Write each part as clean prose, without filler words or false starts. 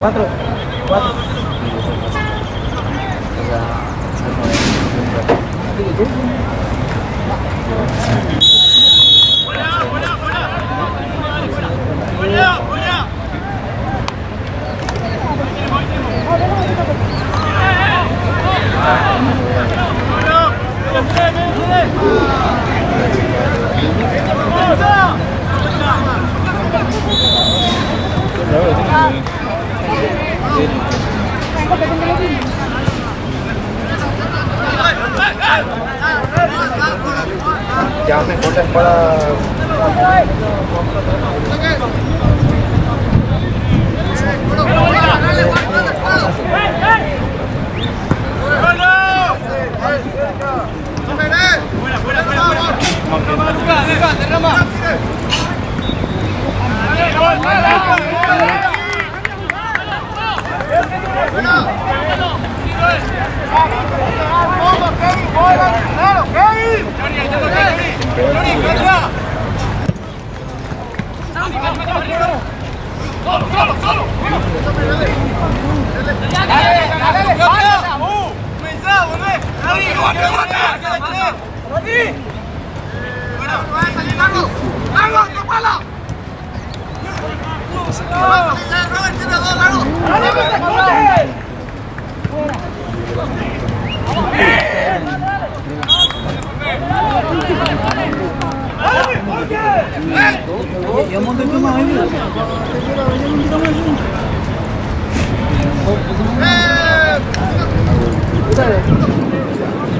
Cuatro. Cuatro. Ya me cortan para...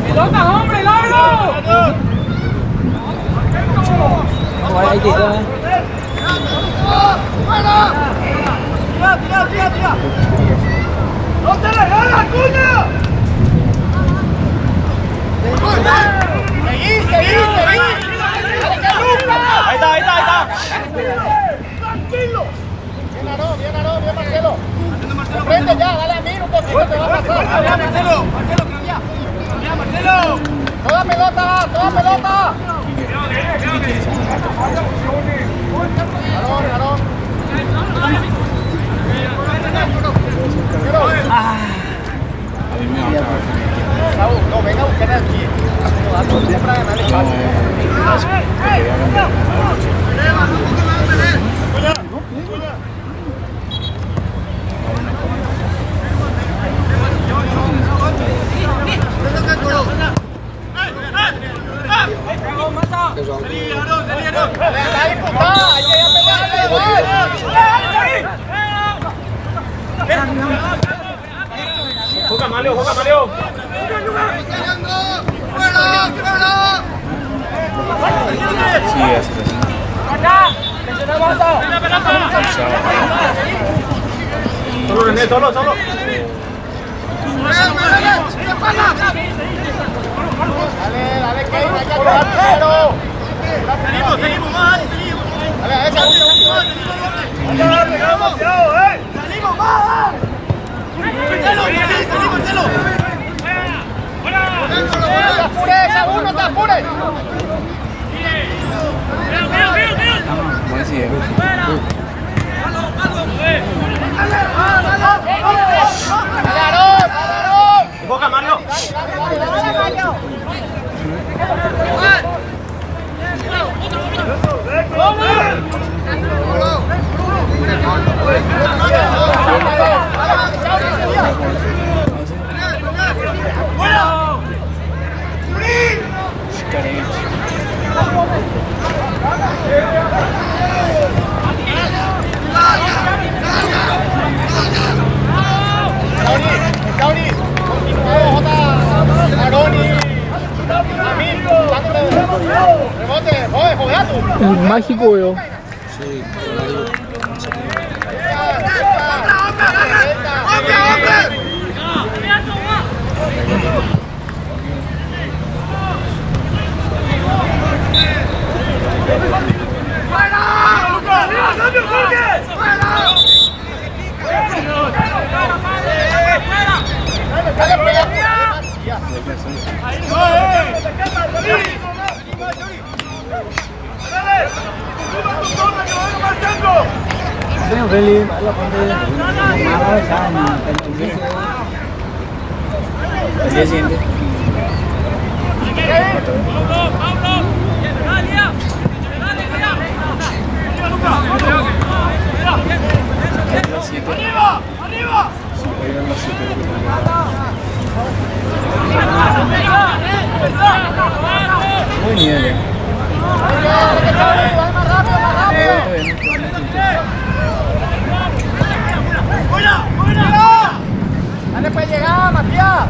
¡Pelota, hombre, largo! Ahí tira, ¡Tira! ¡No te la ganas, cuña! ¡Seguí! Ahí está. Tranquilo. Bien Marcelo. Prende ya, dale a mí un poquito, te va a pasar. Marcelo, Marcelo. Toda pelota. Varón. Saúl, no, venga a buscar aquí. Para ganar espacio. Juega Maleo. Sí, es Solo. Dale, que hay que jugar primero. Seguimos más. Dale, esa última. Salimos más. Marcelo. No te apures. Dale, Aarón. Boca, Mario. Mágico, weón. Sí, Pero really, lo pondré malo esa en tu bici. Al día siguiente. Muy bien. Dale para llegar, Matías.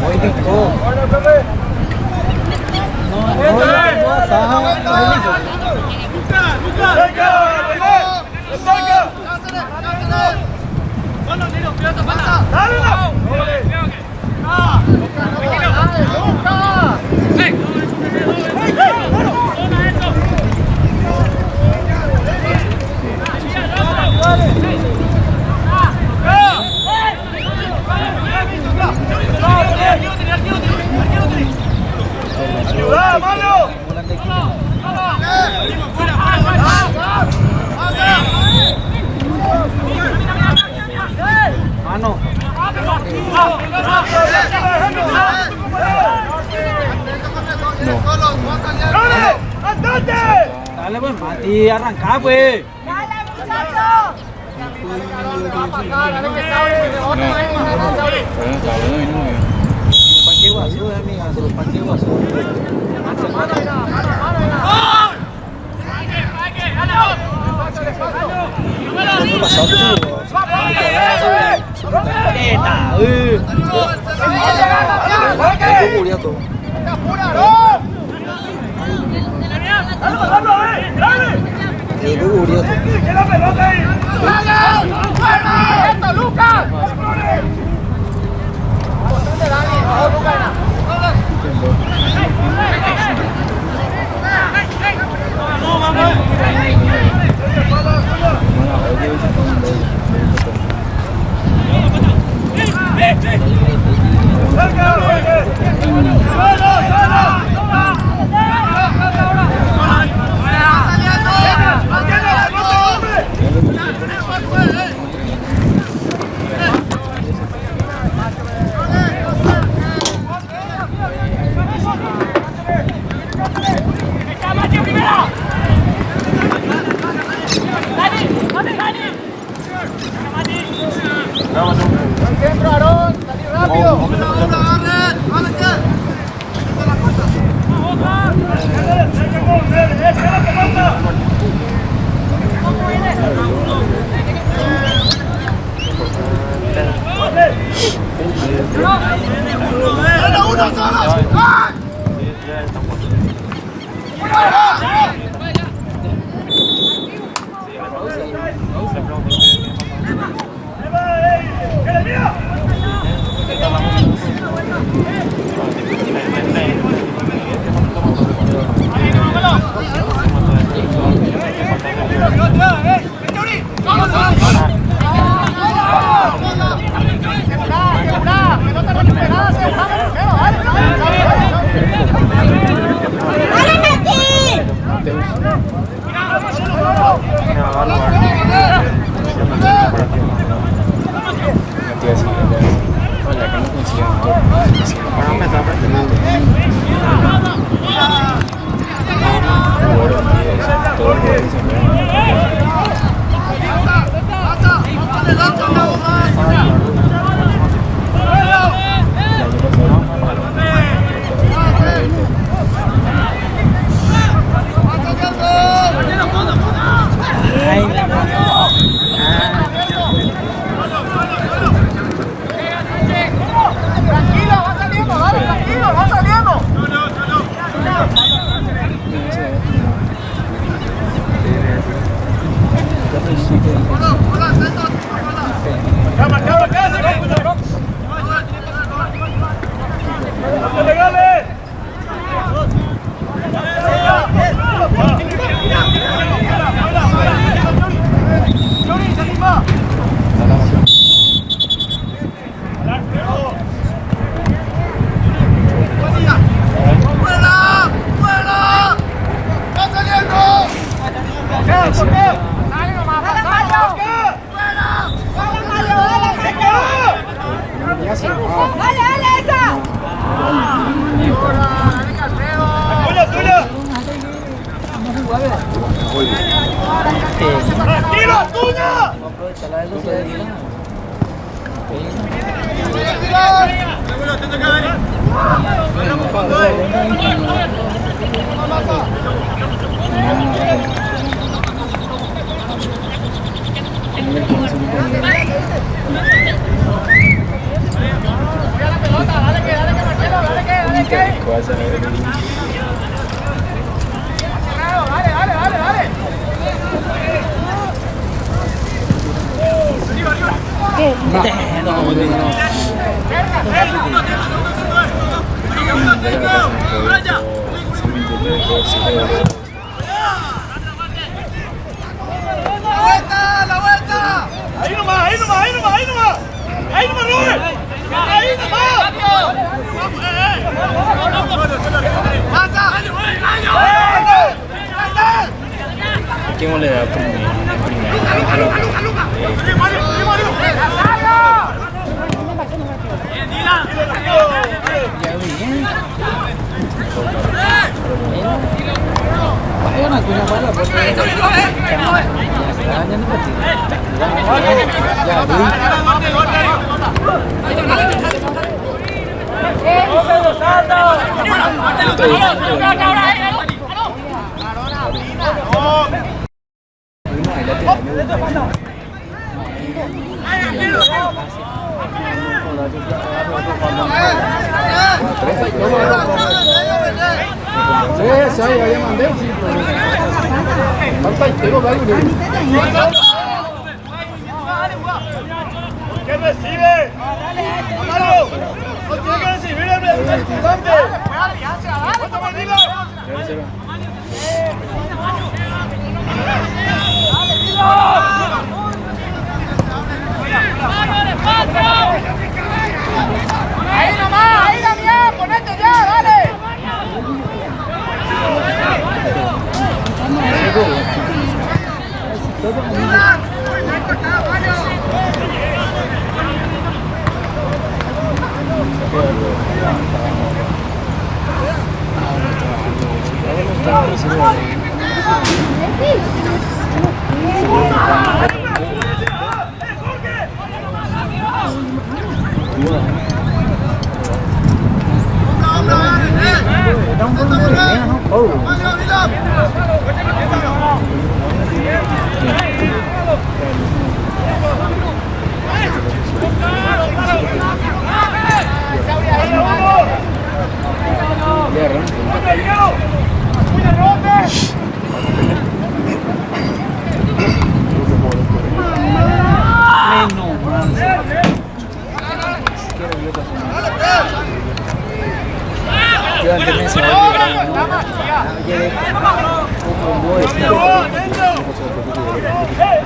Muy rico. Mano. Dale pues, Mati, arranca pues. ¡Dale, muchacho! Pakai wasu amiga, suruh pakai wasu. Pasal tu. Tahu. Aku kuliah tu. Ibu kuliah tu. ¡Esto, Lucas! Al centro, Aarón, salí rápido. ¡Uno solo! Sale nomás, pasalo. Dale, Mario, dale, Ya se dale, esa. ¡Tuya! ¡Tranquilo, tuya! Aprovecha la velocidad de Dylan. ¡La vuelta! ¡Ahí nomás, Rubén! ¡Ahí nomás! ¡Pasa! ¿Quién le da Sí, ya mandé. Falta y tengo algo. ¿Qué recibe? ¡Amaro! ¡No tiene que recibir el representante! ¡Ahí nomás! ¡Ahí, Damián! ¡Ponete ya! ¡Dale!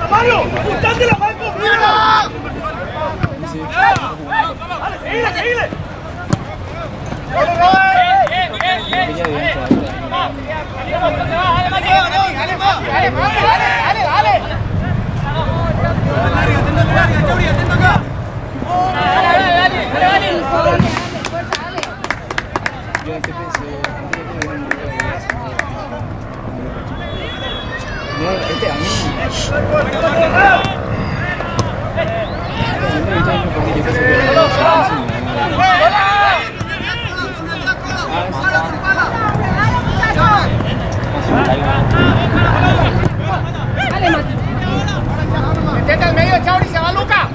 ¡Mario! ¡Ustate la mano! ¡Mira! ¡Dale, seguile! Metete al medio, Chauri, se va Luca.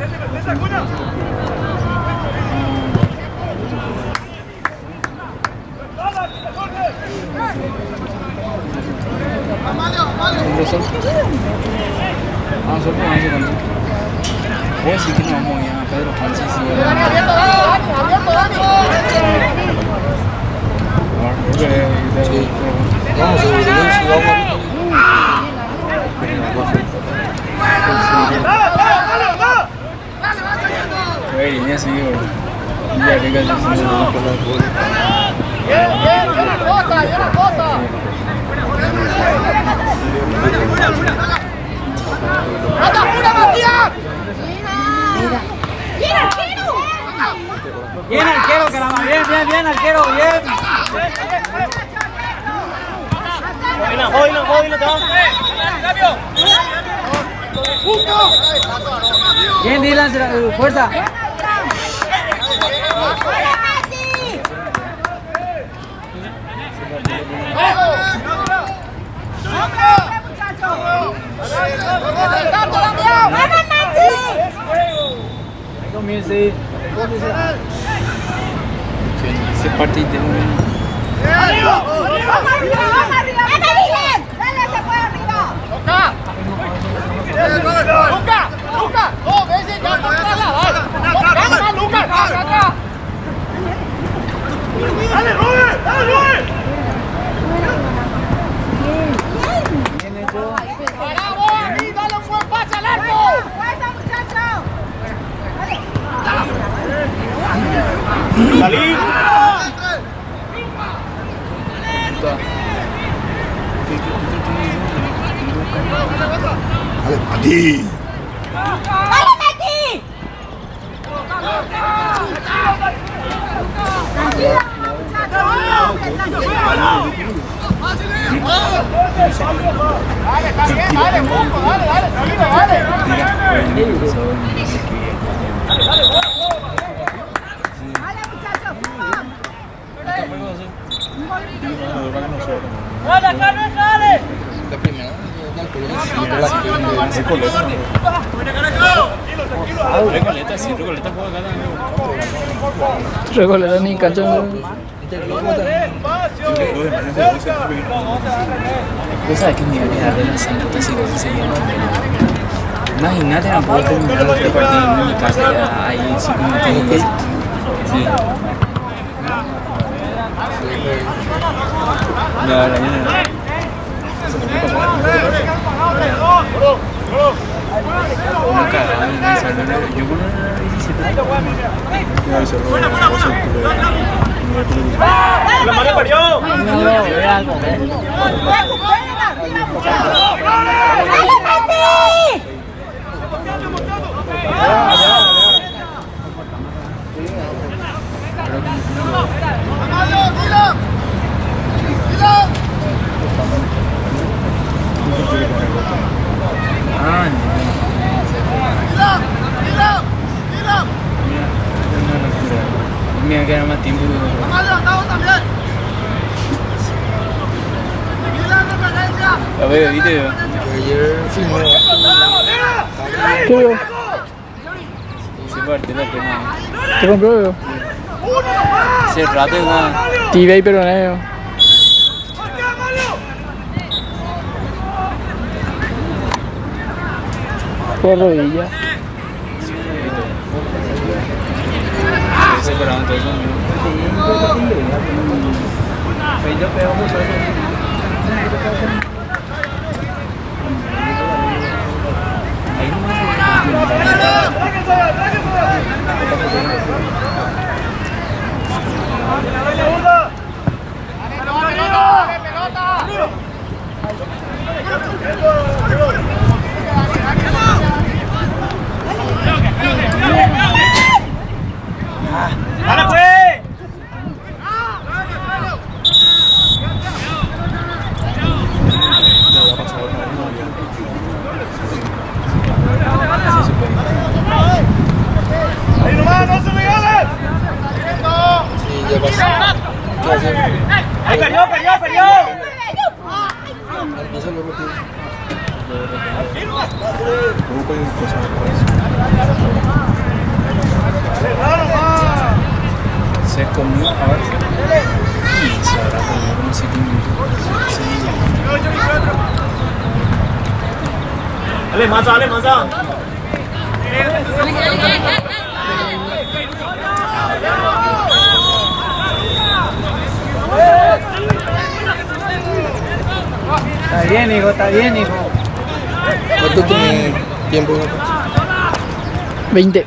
Voy a decir que no vamos a ir a Pedro Francis. Dani, abierto, Dani. Vamos a ver, Línea así, ya que casi se Bien, cosa. Bien, Dylan, fuerza. Comienza. Ese partido de ¡Arriba! ¡Vamos arriba! ¡Vamos arriba! ¡Dale, se fue arriba! ¡Luca! ¡No, ese ya no está la bala! ¡Luca! ¡Acá! ¡Dale, Robert! Bien hecho. ¡Bravo, ahí! ¡Dale un buen pase al arco! ¡Fuerza, muchachos! ¡Salí! Dale, Mati. ¡Dale, Mati! ¡Tranquilo, Dale, está bien, dale, Moco, dale, tranquilo, dale. ¡Dale, muchachos! La primera, Recoleta ni cancha. ¿Tú sabes qué me iba a quedar de la Santa si vos seguías? Imagínate, no puedo terminar los 3 partidos en mi casa ya ahí sí como te sí. No, la mañana. Una cagada en el salón. Yo con una 17. ¡La mano parió! No, ve algo, ve. ¡Dale, Mati! Ah, no. Me va a quedar más tiempo. A ver, video. ayer filmé. ¿Qué veo? Se parte la pena. ¿Qué compró veo? Se rato igual. TV y peroneo. Por rodilla. Se separaron todos los minutos. ¡Dale, pues! ¡Ahí nomás, no se regalen! Sí, ya pasó. ¿Qué hacer? ¡Ahí perdió! Empieza lo repito. Se comió ahora. Y se habrá comido como 7 minutos. ¡Dale, Maza! Está bien, hijo. ¿Cuánto tiene tiempo? 20.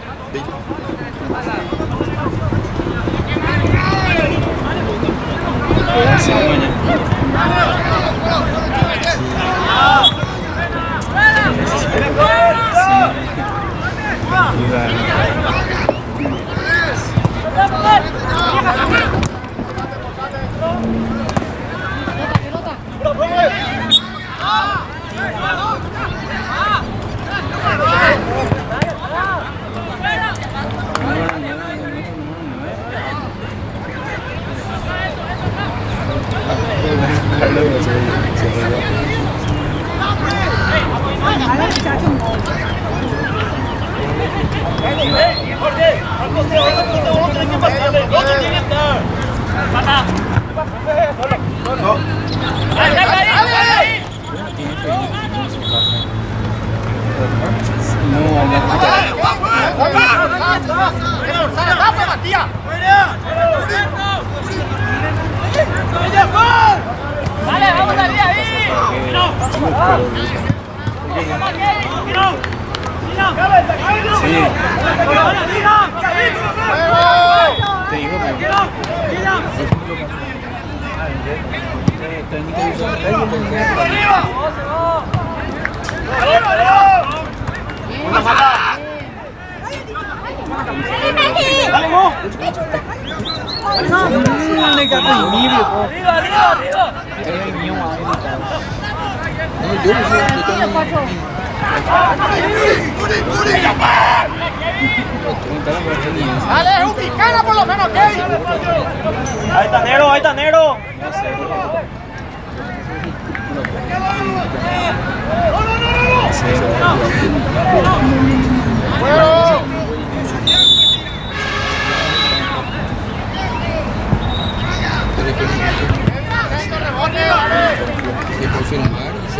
Se va mañana. Sí. No, Vale, vamos a ir ahí. sí. Te digo Dale, ubicala por lo menos, Kevin. Ahí está Nero, ahí está Nero. Se confirmar y se va a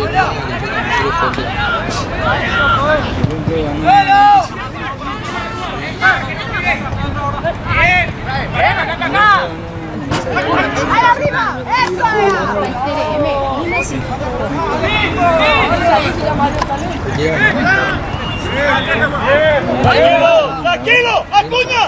¡Ahí arriba! ¡Eso! Tranquilo, tranquilo, Acuña.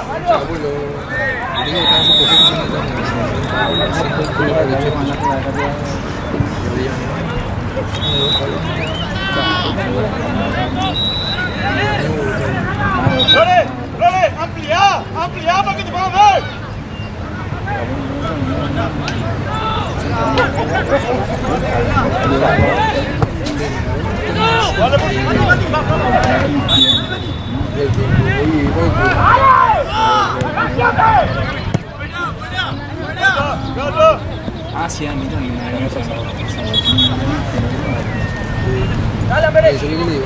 Lore, ampliá para que te puedan ver. Ah, sí, a mí también me ha pasado. Eso es lo que le digo.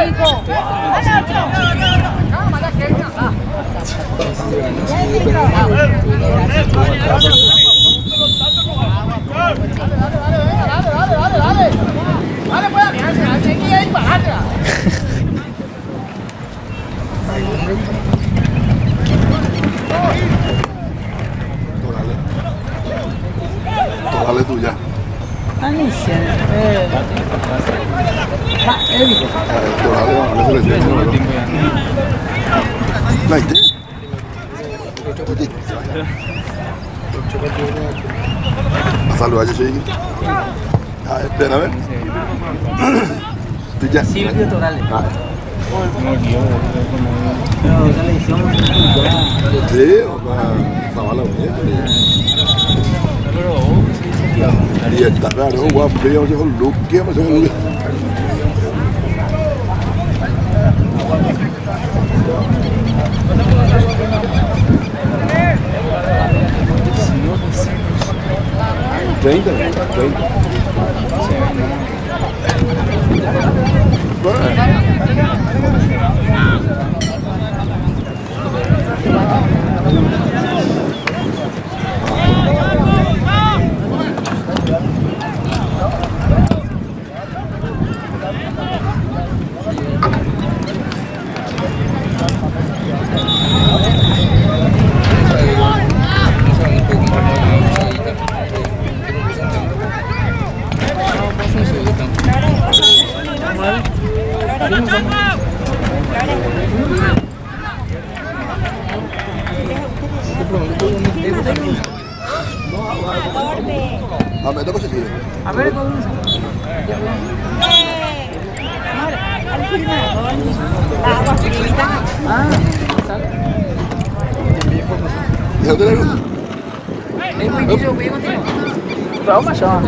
chico! Dale, pues, seguí ahí para atrás. Dale tú ya. Dale, selección. ¿La idea? Saludar a Chiqui. Ah, espera, a ver. Tú ya. Silvio Torales. Ah, Me olvidó, pero esa lesión sí, Zavala, pero sí, y está raro, guapo, yo soy un look, ¿qué me soy un look? ¿30? A ver, ¿dónde se sigue? A ver, ¿cómo se amor, al final, la agua frita. ¿Y dónde le gusta? Vamos allá.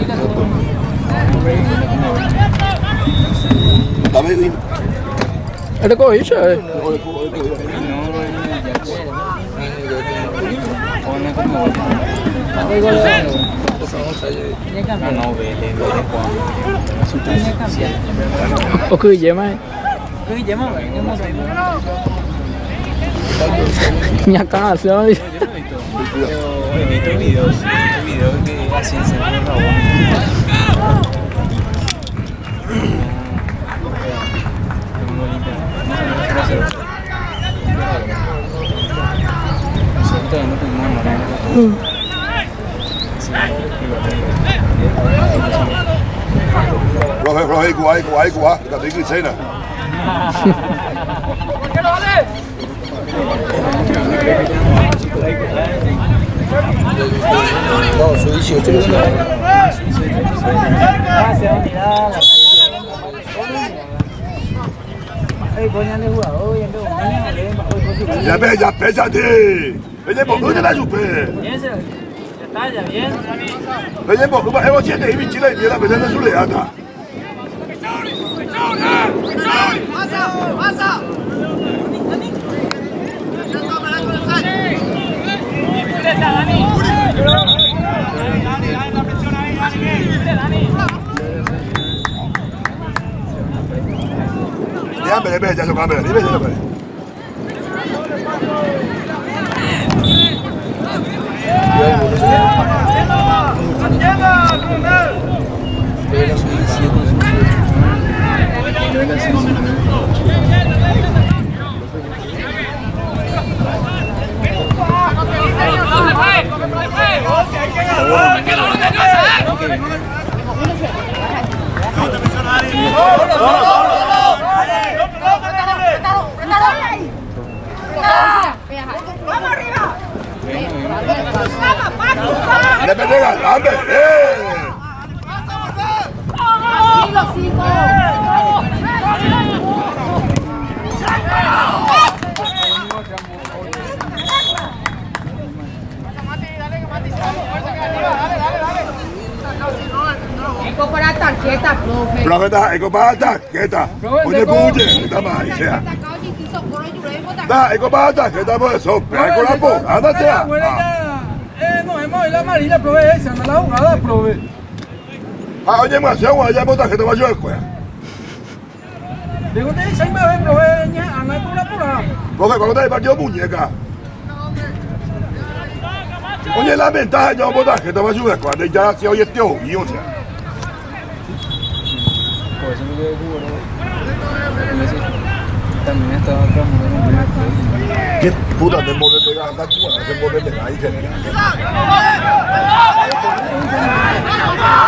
Dame, dime. Era coicha, No, no, Vélez Juan. Ồ, cười vậy mà. Nhà cá là sao đi? Yo he visto videos que hacían ser Raúl. Nosotros no pudimos enamorar. Profe, igual, que también Cristina. No, soy 18. Ya ves, ya pésate. Oye, ¿por dónde la supe? Ya bien. Oye, ¿por qué hemos siete y Chile y la pelea de su leata? Ya, ve, ya se cambia, dime, ya se cambia. ¡Vamos arriba! ¡Le pega, dame! ¡Sí, los cinco! Eco para tarjeta, profe. Profe, eco para tarjeta. Oye, puye, está mal, sea. Da, eco para tarjeta, por eso. Pero con la boca, anda, sea. Nos hemos ido la amarilla, profe, esa no la jugada, profe. Ah, oye, más, ya, ya, por tarjeta, va a llevar escuela. Digo, te dice, me ven, profe, anda por la pura. Profe, cuando te partido muñeca. Oye, la ventaja, ya, por tarjeta, va a llevar escuela. Ya se oye este ojo, o sea. Por eso me quedé jugando. También estaba otra mujer. ¿Qué puta te mueves de gana? ¿Qué mueves de gana?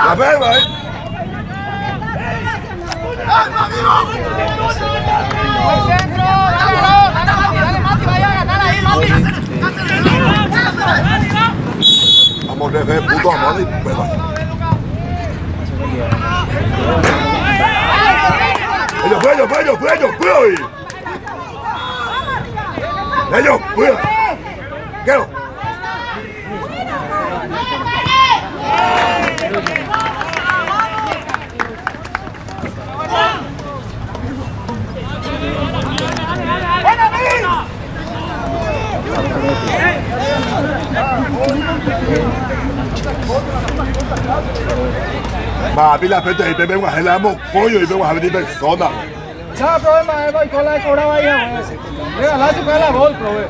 La verba, Vamos a ver, puto amor y verba. Ellos, cuidado. Quiero. Ma, pila pete y bebemos a helamos pollo y vemos a venir personas. Chao, profe, voy con la cobraba ahí. Venga, la chupa la bol, profe.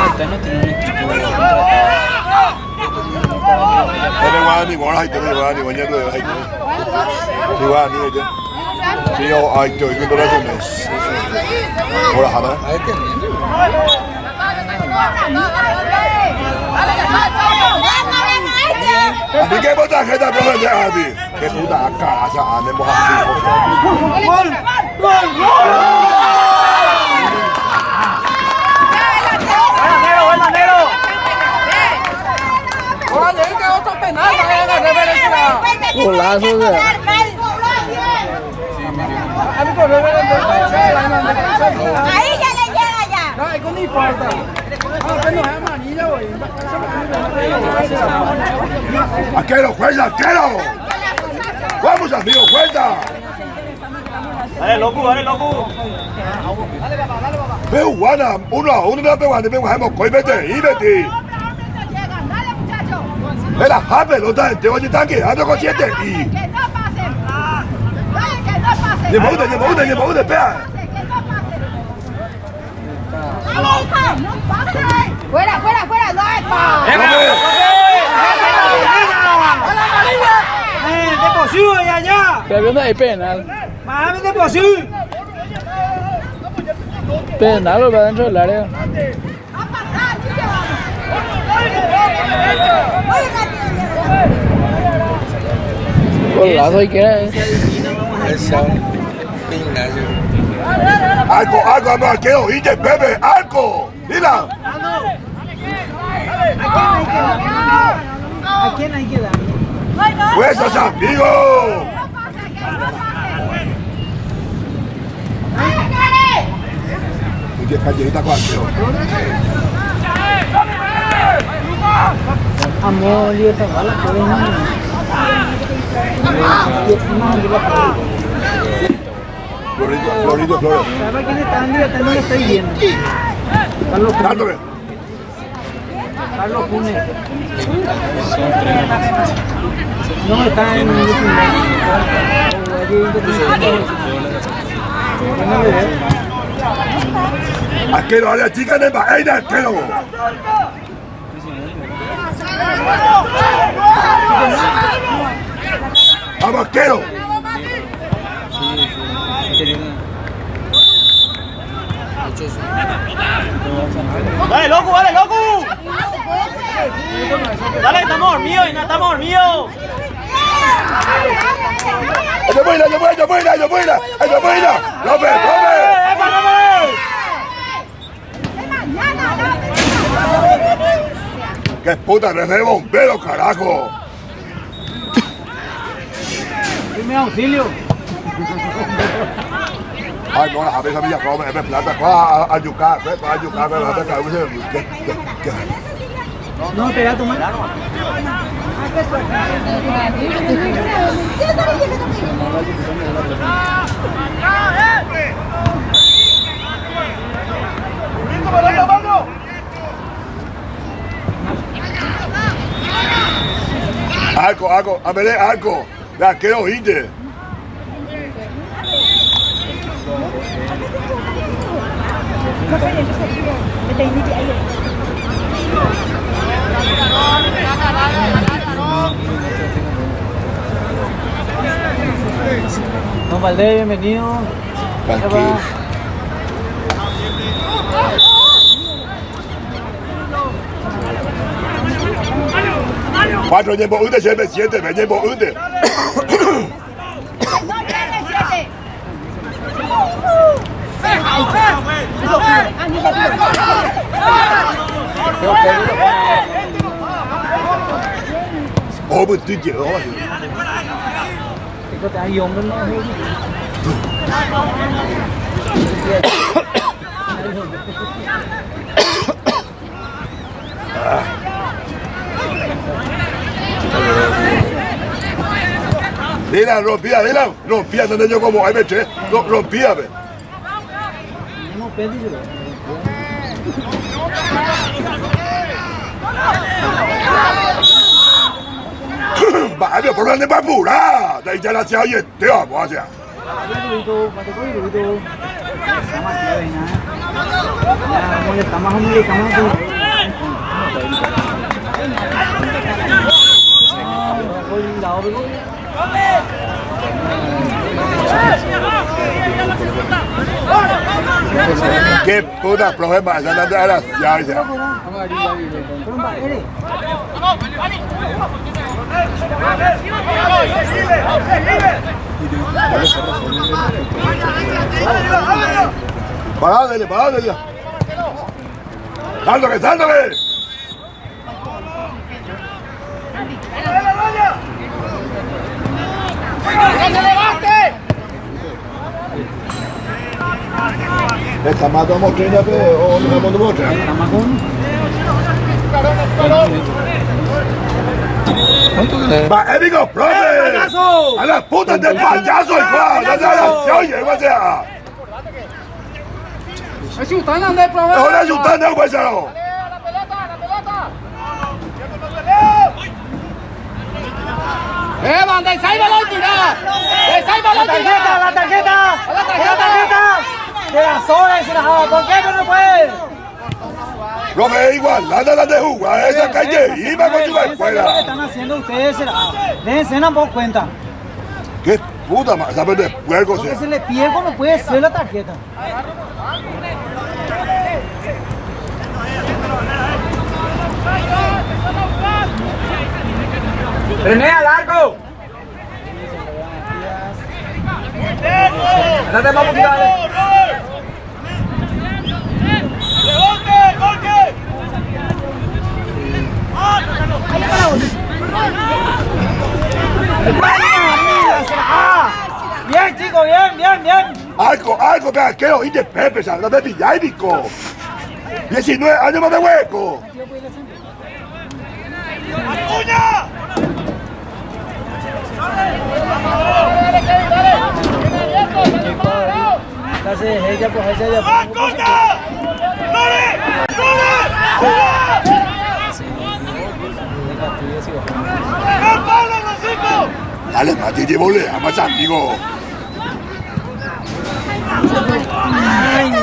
Esta no tiene un equipo. Pero Guani, ahora hay que ver Guani, mañana de ahí. Sí, Guani, sí, yo hay que ir con los demás. Ahora, Hanna. Así que puta gente, profe, de Adi. Que puta casa, andemos así. ¡Gol! Oye, que otro penal, golazo, Ahí ya le llega ya. no, es que no importa. Que no es amarilla, güey. ¡Arquero, juega, arquero! ¡Vamos, amigo, juega! Dale, loco. Veo guana, uno no veo guana, veo guana, coi vete, y vete. Dale, muchacho. Era happy, lo da, te voy a tanque, ando con 7 y. Que no pasen. Dale, que no pasen. Lleva, espera. Que no pasen. Dale, hija, no pasen. Fuera, no es ¡De posible, ya! Pero viendo ahí penal. ¡Mami, de posible! Penal o para dentro del área. Golazo y que era Esa Ignacio. Algo, arquero, y bebe, algo. Mira. ¿A quién hay que dar? Huesos amigos. Oye, callerita con arquero. Amor, lihat bala boleh Florido. Siapa kini tadi no estoy viendo. Dándole. Carlos Funes. No está en Arquero, a la chica de Baena, arquero. Vamos, arquero. Dale, loco. Dale, estamos mío. ¡Ella buena! ¡López! ¡Qué puta, reserva bombero, carajo! Dime auxilio. Ay, no, la cabeza mía, come, es plata, coja a yucar, me va a caer No, pega tu mano. Algo, a ver, algo. De arquero, Inde. Don Valdés, bienvenido. Tranquilo. Cuatro llevo un se me siente, me llevo un de. Oh, but did you? Có thể dùng đến nó. Dila, rompía, no yo como M3, rompía, ve. No pedí yo. Vaya, por dónde va a apurar. De ahí ya la se oye, te vamos a hacer. Qué puta problema, esa no era ya. Parádele. ¡Sándale! ¡Que se levante! ¿Está matando mostrina o no matando mostrina? ¿Cuánto querés? Va, Épico, profe. A la puta de payaso, hijo. No se haga, se oye, o sea. Ayúdame, anda de probar. Ahora ayudando, pues, La pelota, la pelota. Manda, ensai balón tirado. Ensai balón tirado. La tarjeta. De las horas, ¿por qué no puede? Profe, igual, anda de jugar a esa calle y va con su ¿Qué escuela. están haciendo ustedes? Dense una poco cuenta. ¿Qué puta más? ¿Sabes de puerco, Porque sea? se le pide no puede ser la tarjeta. René al arco. Date más poquito, dale. Bien, chicos, bien. Algo, vea, que oí de Pepe, ¿sabes? No me pilláis, Nico. 19 años más de hueco. Entonces, ella pues ella. Dale, Mati, llévole a más amigos. Ay, no,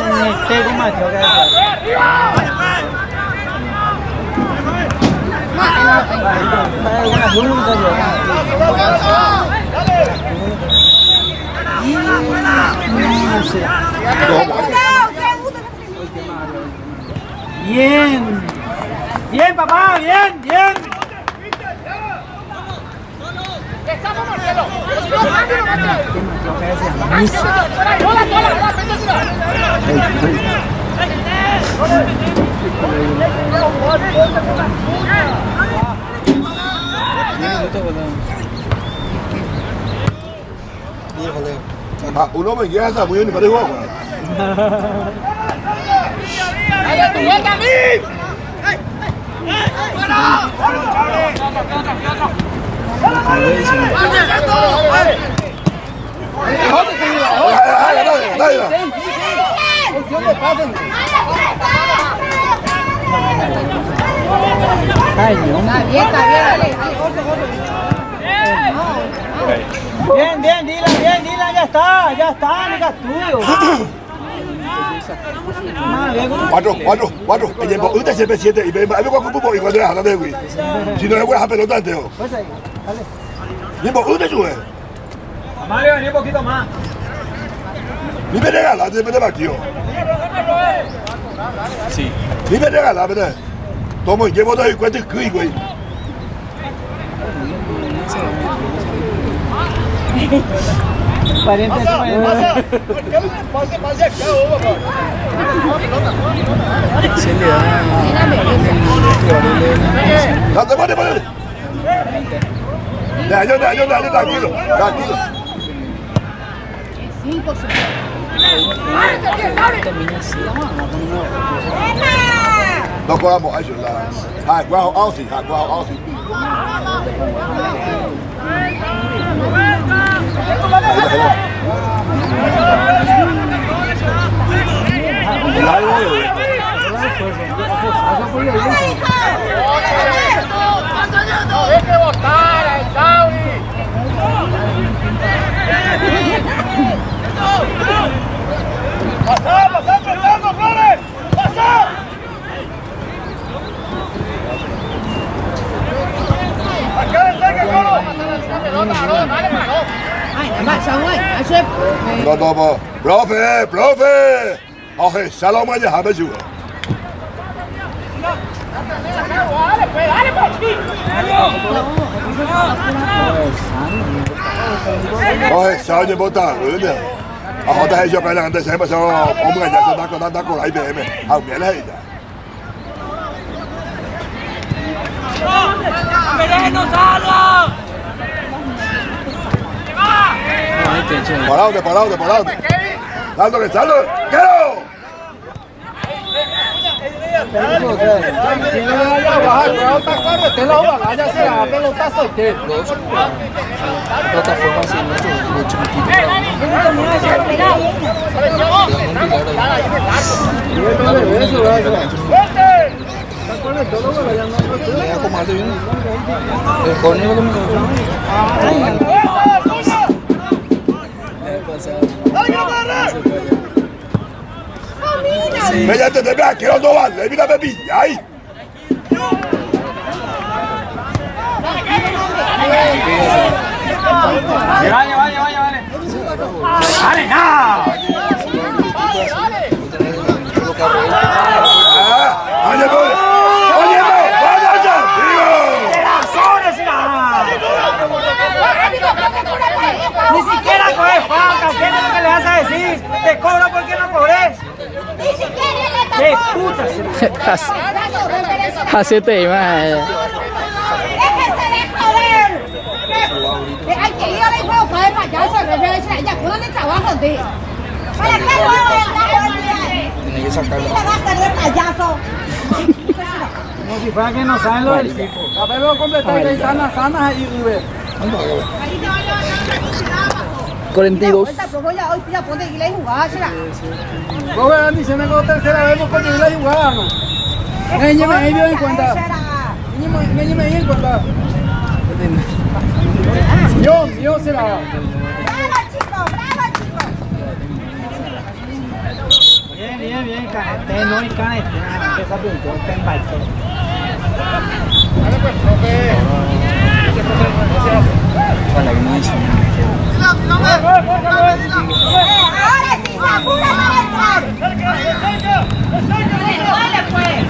tengo más, tengo que Bien, papá, bien. Estamos, Marcelo. Ah, un hombre que ya está muy bien, para jugar. ¡Dale tu vuelta a mí! Dale. Está bien, dale. Bien, Dylan, ya está, ni castuyo. Cuatro. El tiempo, usted siempre siente y ve, cuando ocupo y cuando deja de güey. Si no le voy a pelota, Teo. Pues ahí, dale. Tiempo, usted sube. Mario, vení un poquito más. Ni me regala, antes de partido. Sí. Ni me regala, ¿verdad? Tomo, llevo 2 y cuento y güey. Pariente. Pase acá, papá. Se le da. Dale. Dale, tranquilo. 5 segundos. Termina así. No colamos a ellos, la Guau Aussie. ¡Hay que votar al Saudi! ¡Pasá, Fernando, Flores! ¡Pasá! ¡Acá el saque, Colo! Ay, nada más, Samuel, hace. No, profe. Oye, salón mañana, a ver si ¡Dale, Oye, salón de botar, ¿verdad? Ahora ellos que antes se empezó, hombre, ya se está con la IBM. A mí le da. Parado. Dándole, ¡quiero! Si no le vaya a bajar, pero está claro, usted lo va, váyase a pelotazo usted. Plataforma así, no chiquitito. Le acomode bien. El córner lo mismo. Bella te vea, quiero no vale, mira baby, ahí. Vaya. ¡Vale, no! Oye, Ni siquiera coges falta, ¿qué es lo que le vas a decir? Te cobro porque no cobré. Ni siquiera le ¡Qué puta! Hacete imagen. ¡Déjese de joder! Hay que ir ahora y juego para el payaso, ya pónganle trabajo de. ¿Para qué juego Tiene que sacarlo. se va a hacer de payaso? Como si fuera que no saben lo del tipo. La veo completamente sana ahí, River. 42. Hoy ya ponte y le jugás, será. Robert Andy, se me quedó tercera vez porque yo la jugada, ¿no? Enséñame ahí, me doy cuenta. Enséñame ahí en cuenta. Yo será. Bravo, chico, bravo, chico. Bien, canete, no hay canete. Esa pintura está en balcón. Ojalá que no hizo. Ahora sí, Sakura va a entrar. Dale, pues.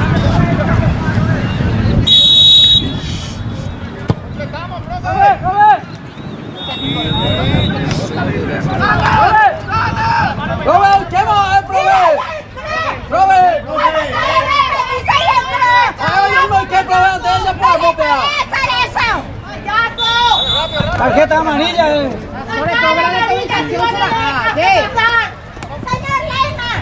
Robert, ¿qué va? Robert. ¿Qué problema de ella para golpear? Tarjeta amarilla. Sobre todo la notificación se la Señor Lema,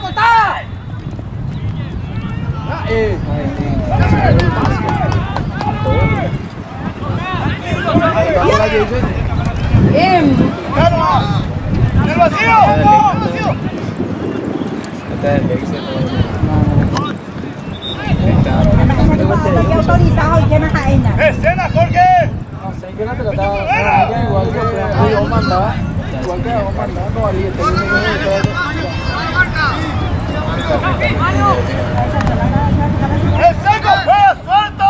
¡Cortá! Bien. ¡El vacío! Hay que autorizar hoy que no a ella. ¡Escena, Jorge! No sé, que la pelota igual que yo mandaba. Igual que yo mandaba, no valía. ¡El seco, pues! ¡Suelto!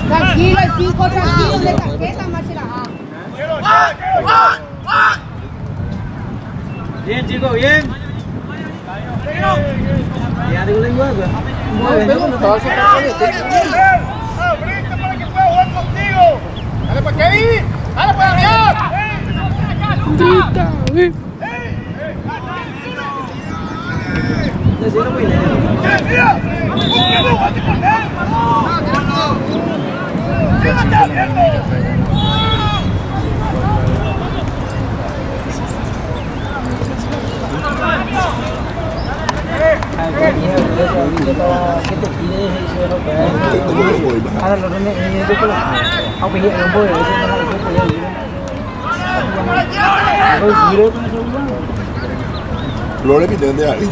Tranquilo, el 5, tranquilo, de tarjeta, Marcela. Bien, chicos, bien. Ya digo lengua, ¡Abriste para que pueda jugar contigo! ¡Dale para Kevin! ¡Dale para Adrián! Flores piden de ahí.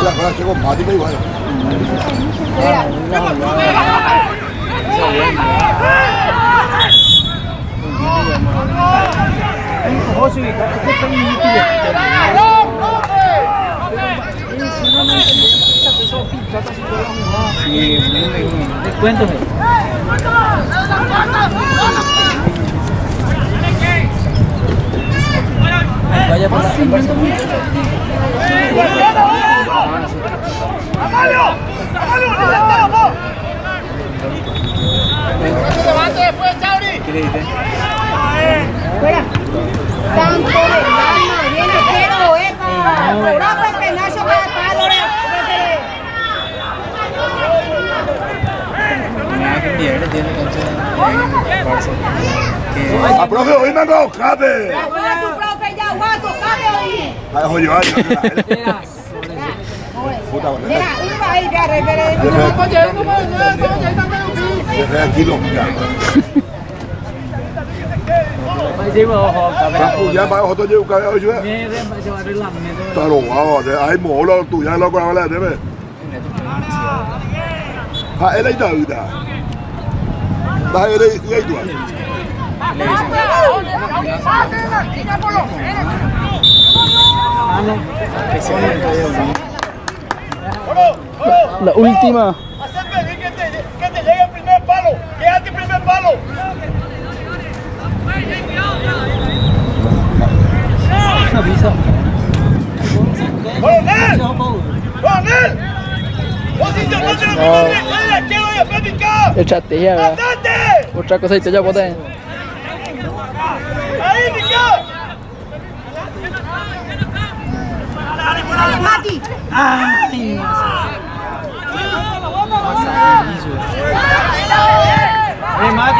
La cosa con Mática igual. Sí, Descuéntame. Vaya por la ¡Amalio! ¡Adelantamos! ¡Levante después, Chauri! ¿qué le dices? Fuera. Santo de alma, viene pero, Europa, el penacho para el palo, Barça. ¡Ah, profe, hoy me hago cabe! Ahora tu profe ya guato, cabe hoy. ¡Ay, oye, vaya! Puta, Mira, iba ahí ya referente. desde aquí lo mira. Ya para nosotros llevo cabe hoy, ¿eh? Taro, wow, ay, molo, tú ya lo con la verdad, ¿eh? Ah, él ahí está, ahorita. Da, él ahí está. La última. Hacer que te llegue el primer palo. Quédate el primer palo. ¡Coronel! ¡Coronel! ¡Posicionate en la misma dirección de la izquierda y después picar! Estrategia, ¿verdad? ¡Bastante! Otra cosa y te ya boté. ¡Ahí, picar! Mati.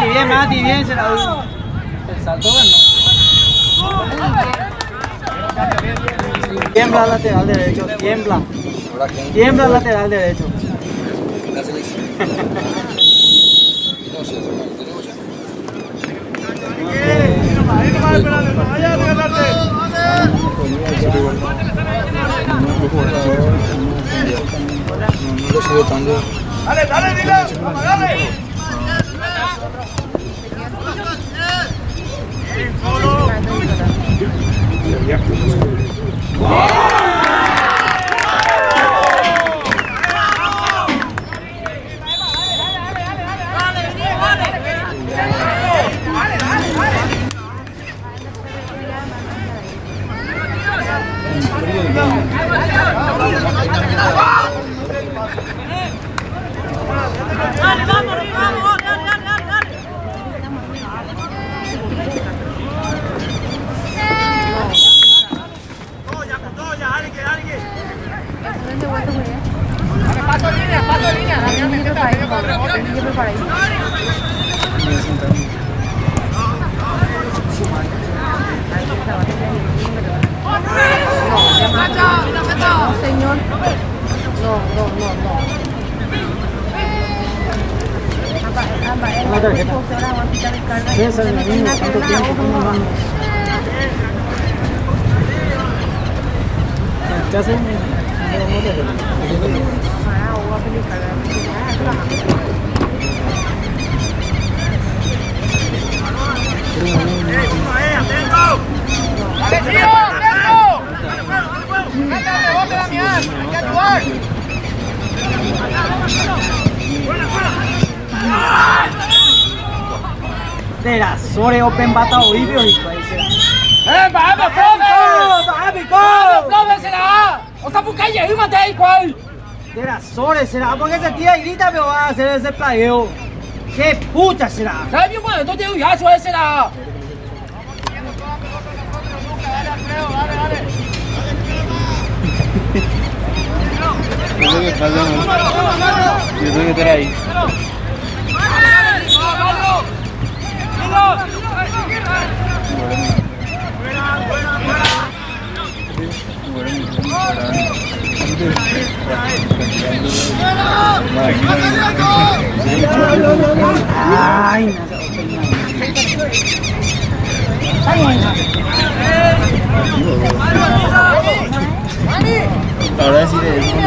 Bien, Mati, bien, se la dio. El salto, tiembla lateral derecho, tiembla. Tiembla lateral derecho. ¡Dale, dale, Dylan! ¡Vamos, dale! Señor. La tarjeta. Sí, esa es la misma, ¿cuánto tiempo? ¿Qué hacen? De la Sore Open Bata Olivio y países. Vamos, profe, será. O sea, porque hay una de ahí, De la Sore será, porque se tira y grita, pero va a hacer ese playeo. ¿Qué puta será? ¿Sabes bien cuando tú te ya suele será? Yo creo que está bien. Yo tengo que estar ahí. Ay, Ahora sí le digo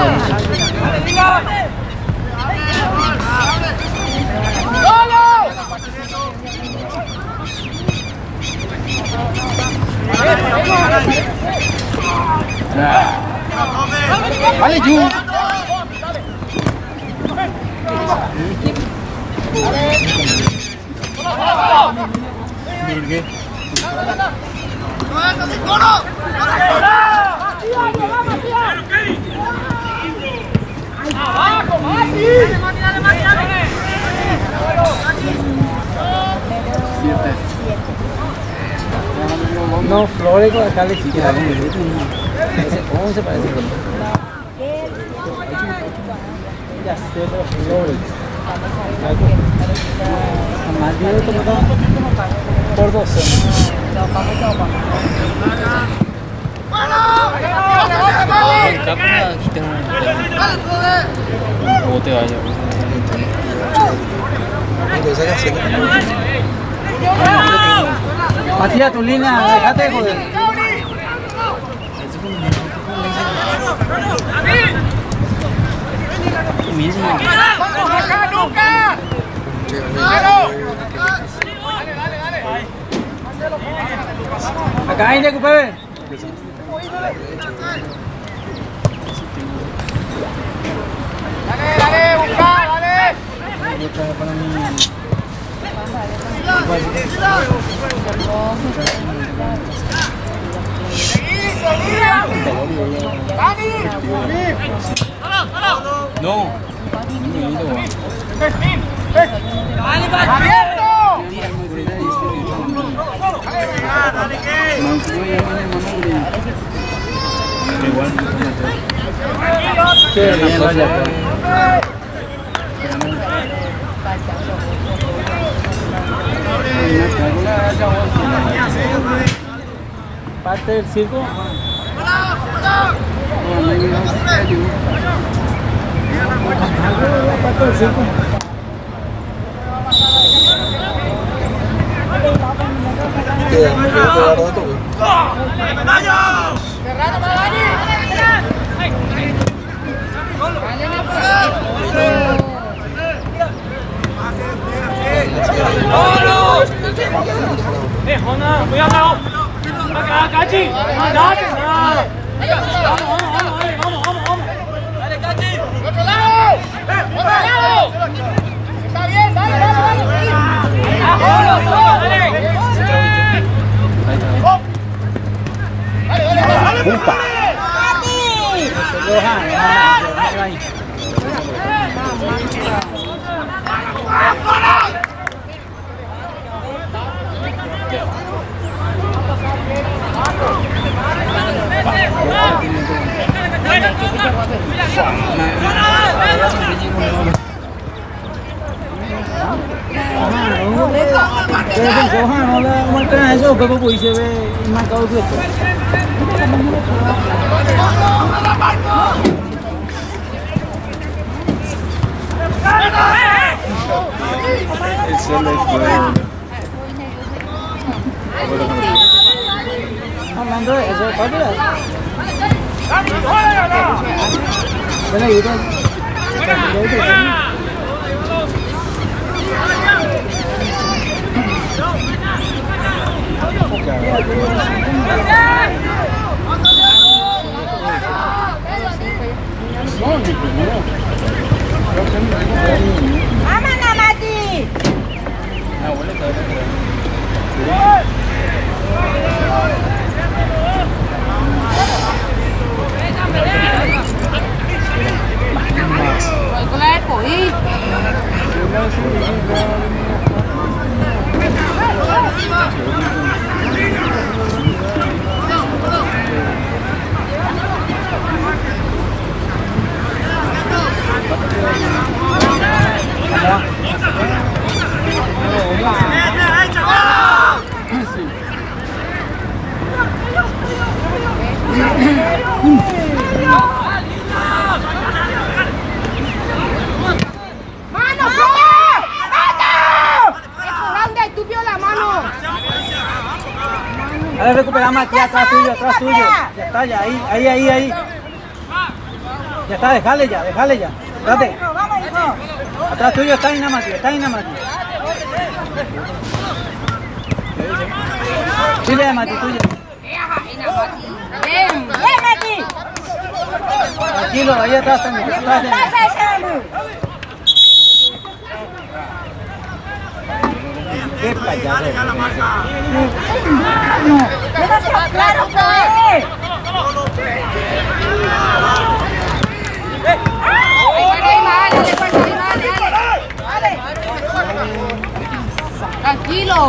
Vale, Ju. ¿Por qué? no, Flores con acá le quita. Ese 11 parece que no. Ya sé, pero Flores. Por 12. bote vaya. Matías, tu línea, dejate de joder. Acá hay de Cupebe. Dale, busca, dale. No. ¡Abierto! Parte del circo. Parte del circo. Cerrado para Dani. ¡Otro lado! ¡Otro lado! Está bien, dale, dale, no le marcan eso, pero pues se ve marcado esto. Hablando de eso, ¿cuál es? Ven ahí, ¡Vámonos, Mati! Con la de Poí. Ahora recupera Matías, atrás tuyo, atrás tuyo. Ya está, ya, ahí. Ya está, déjale ya. Date. Atrás tuyo está Ina Mati, Chile, Mati, tuyo. ¡Ven, Mati! Tranquilo, ahí atrás también. Qué payaso. ¡Demasiado claro, pues! Tranquilo.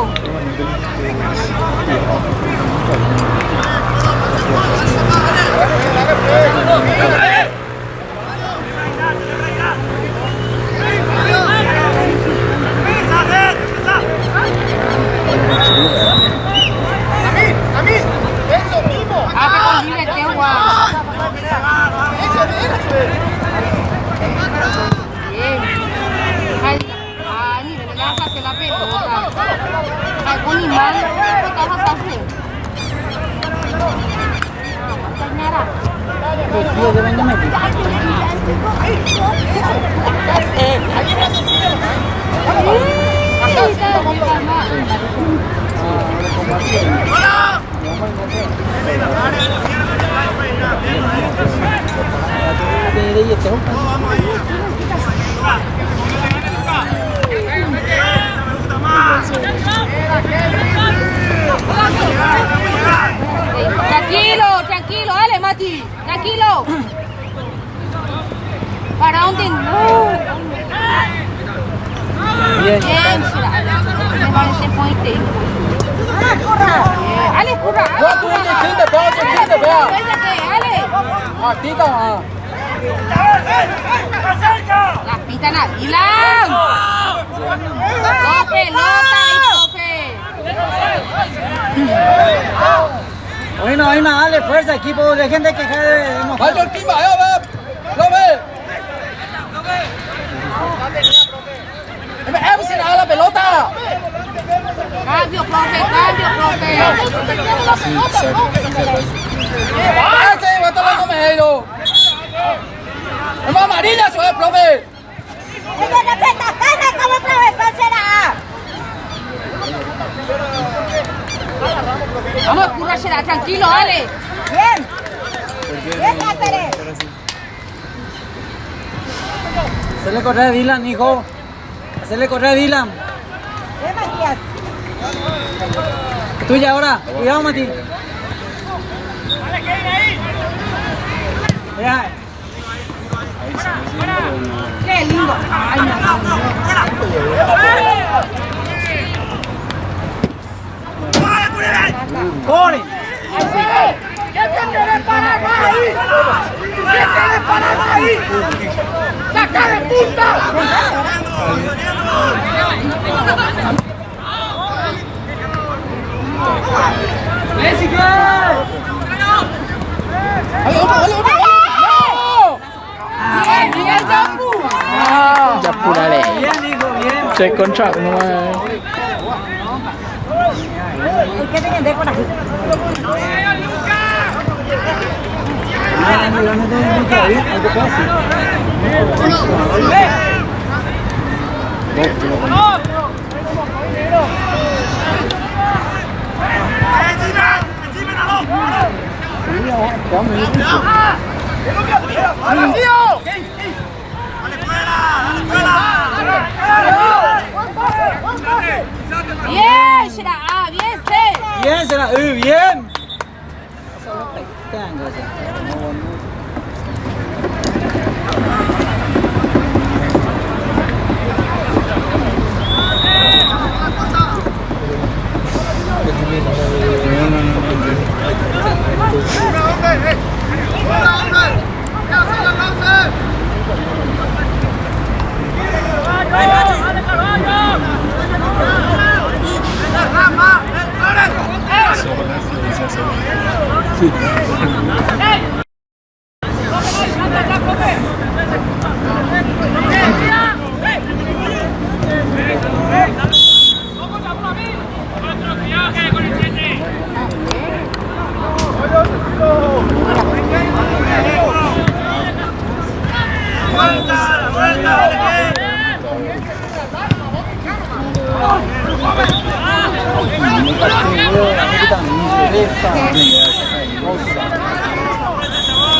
Tranquilo, tranquilo, dale Mati, tranquilo. ¿Para dónde? No. Bien, me parece fuerte. Ale, curra. No, tú eres quinta, vea. Ale. Martita, Las pitan a Dylan. Dos pelotas, profe. Bueno, dale fuerza, equipo de gente que cae. Vaya el timba, lo ve. Se da la pelota. Cambio, profe. ¡Ese va a estar dando medio! ¡Es más amarilla eso es, profe! ¿Cómo profesor será? Vamos, curra será, tranquilo, dale. Bien. Bien, Cáceres. Hacerle correr a Dylan, hijo. Hacerle correr a Dylan. Bien, Matías. Tuya ahora. Cuidado, Mati. Ya. Qué lindo. Ay, no. ¡Corre! ¿Quién quiere parar ahí? ¿Quién quiere parar ahí? ¡Saca de punta! Bien, Jambu. Jambu dale. Bien, hijo, bien. Check contract nomás. ¿Qué tienen de por aquí? Mira, no tengo mucho ahí, algo fácil. Bien, será. Bien, sí. Bien, será. Bien.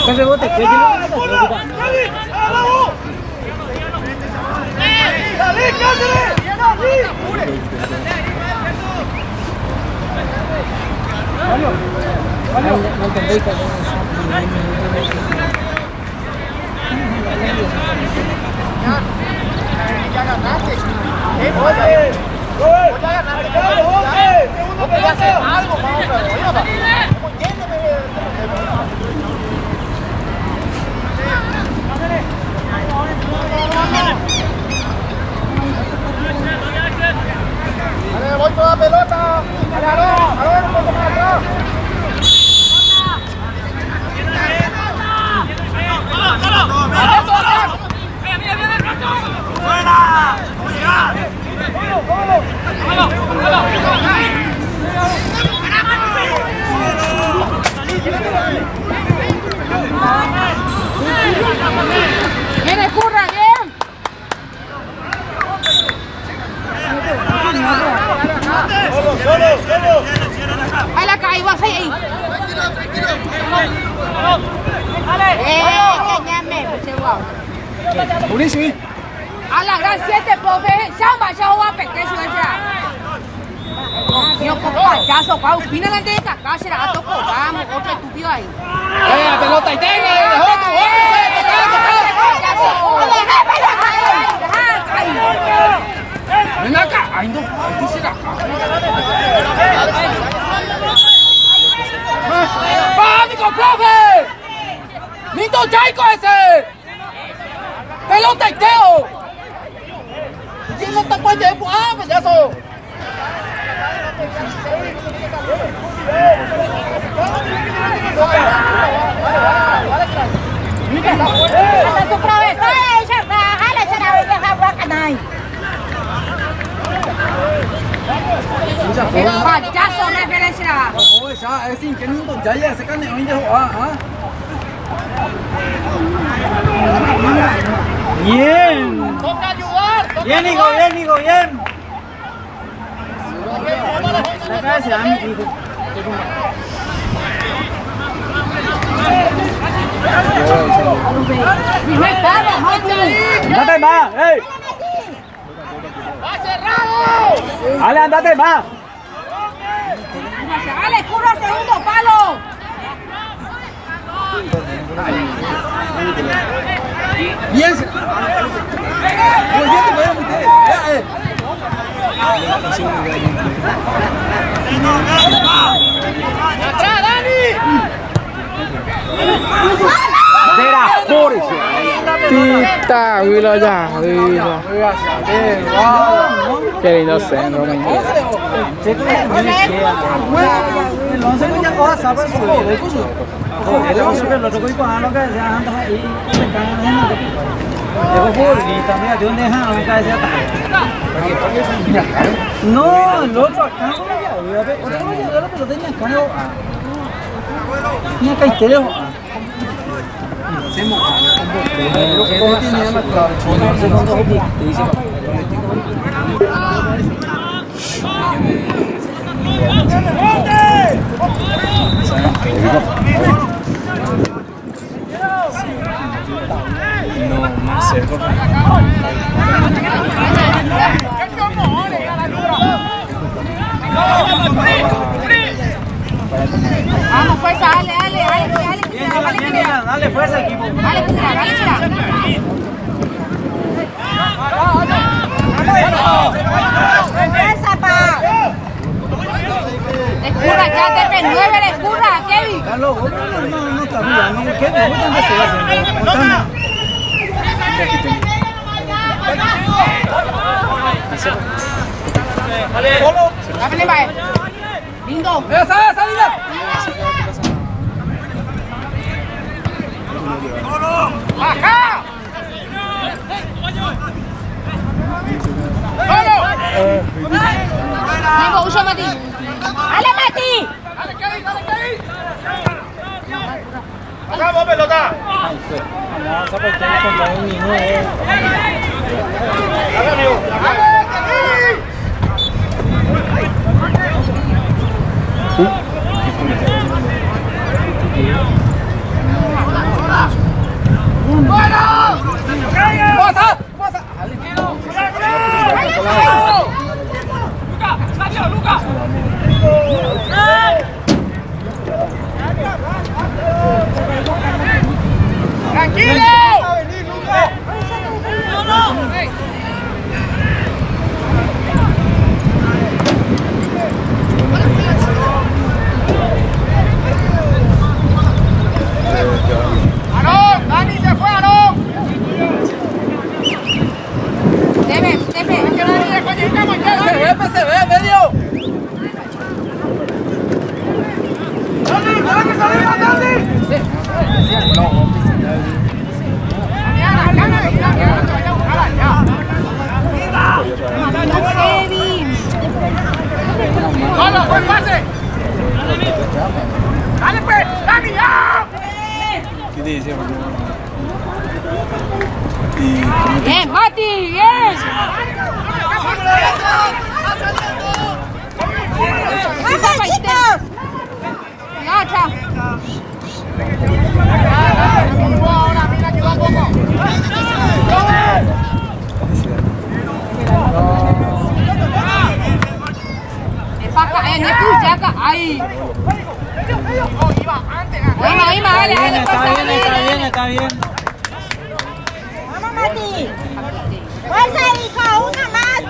¿Qué rebote? ¿Qué Ya ganaste. Voy a ganar. No te hacer algo, vamos. Dale, voy con la pelota. Dale, Aarón, un poco más atrás. ¡Fuera! Buenísimo. A la gran 7, profe. Llama, ya va a pequeño ya. Dios, con payaso, pa, opina la de esta calle, la toco, vamos, otro estúpido ahí. La pelota y tenga, ven acá. Ay, no, dice acá. ¡Pánico, profe! ¡Lindo Jaico ese! ¡Pelota y teo! ¿Quién no está cuenta de payaso? Hasta su profesor, ella baja, le echan a ver que va a ganar. Payaso, referencia. Ôi, sao ấy xin cái nút cháy à, sẽ cắt nẹo anh cho họ hả? Bien. Toca ayudar. Bien, hijo, bien. La cabeza, hijo. Andate más, ey. ¡Va cerrado! Ale, andate más. Dale, curva, segundo palo. Bien. Muy bien, te voy a meter. ¡Atrás, Dani! Será por eso. Tita, wilayah, wilayah. Qué lindo centro, man. El 11 no ya coja sabe su el 11 pero lo tocó y con lo que se anda ahí se están haciendo luego bolita mira de dónde dejan acá ese no el otro acá no ya a ver otro ya lo tenía acá no ni acá y te dejo No, más cerca. Vamos, fuerza, dale. dale fuerza equipo Dale, fuerza, pa. Escurra, ya te P9, escurra, Kevin. Carlos, no está bien, no, ¿qué? ¿Dónde se va Dale, va. Lindo. Salida. ¡Baja! Lindo, usa Mati. Dale, Mati. ¡Vamos, pelota! Vamos a apretar contra un niño ¡Tranquilo! ¡Aarón! ¡Dani se fue, Aarón! Debe. Se ve, medio. Kevin. ¡Vamos, buen pase! ¡Dale, pues! ¡Dani, ya! ¿Qué te dice? Bien, Mati, bien. ¡Vamos, chicos! Ya, chao. Ahora, mira que va Ni escucha acá, ahí. Ahí, dale, Está bien. Vamos, Mati. Fuerza, hijo, una más.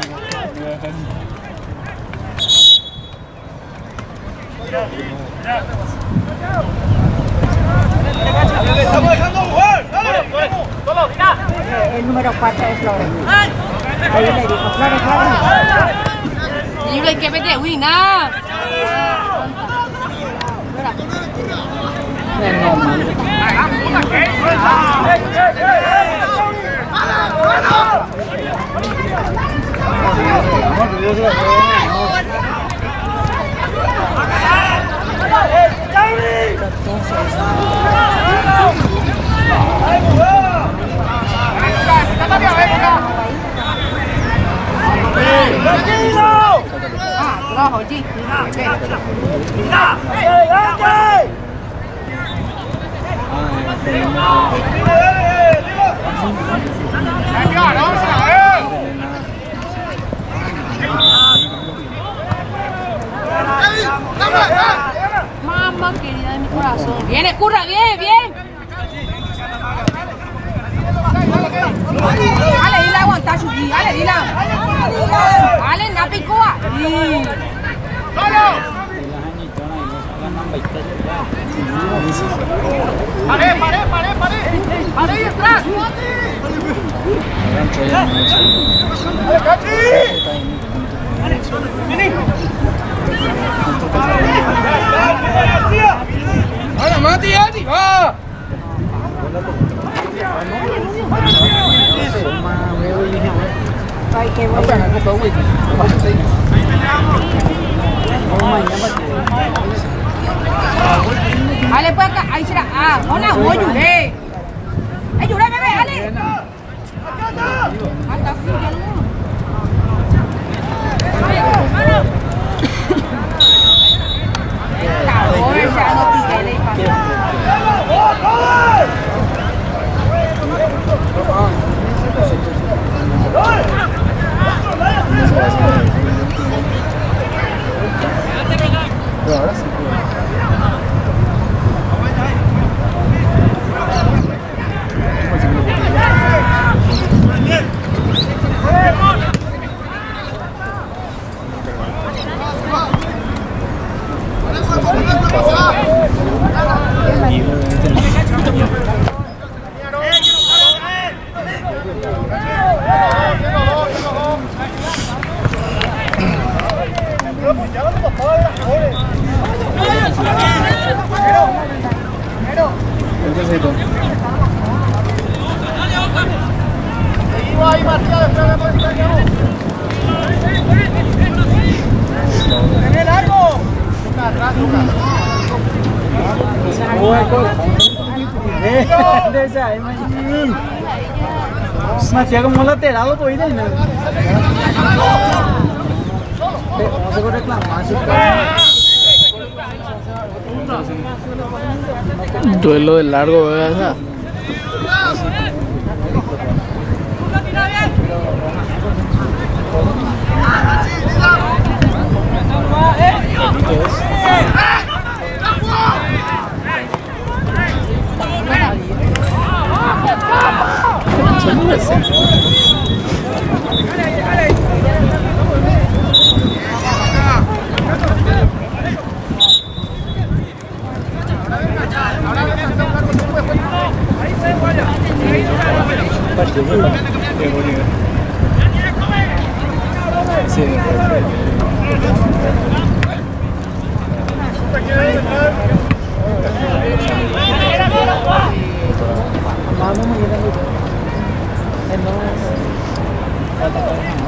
¡Estamos dejando jugar! ¡Solo, mira! El número 4 es Flores. Ahí le digo, Flores. Libre, que vete, Wina. Rojo, G. Mamá querida de mi corazón. Viene, curra, bien. Ale, dile aguantar su día, ale, dile. Ale, na picoa. ¡Pare y atrás! ¡Ahora, Mati, va! Ay, qué bueno. Ale, pues acá, ahí será. Hola, voy a llorar. Llorar, bebé, Ale. Ahora sí. Ahí, Matías, después ¡viene largo! Atrás, Matías como lateral lo puede ir. No se puede reclamar. Duelo de largo, ¿verdad?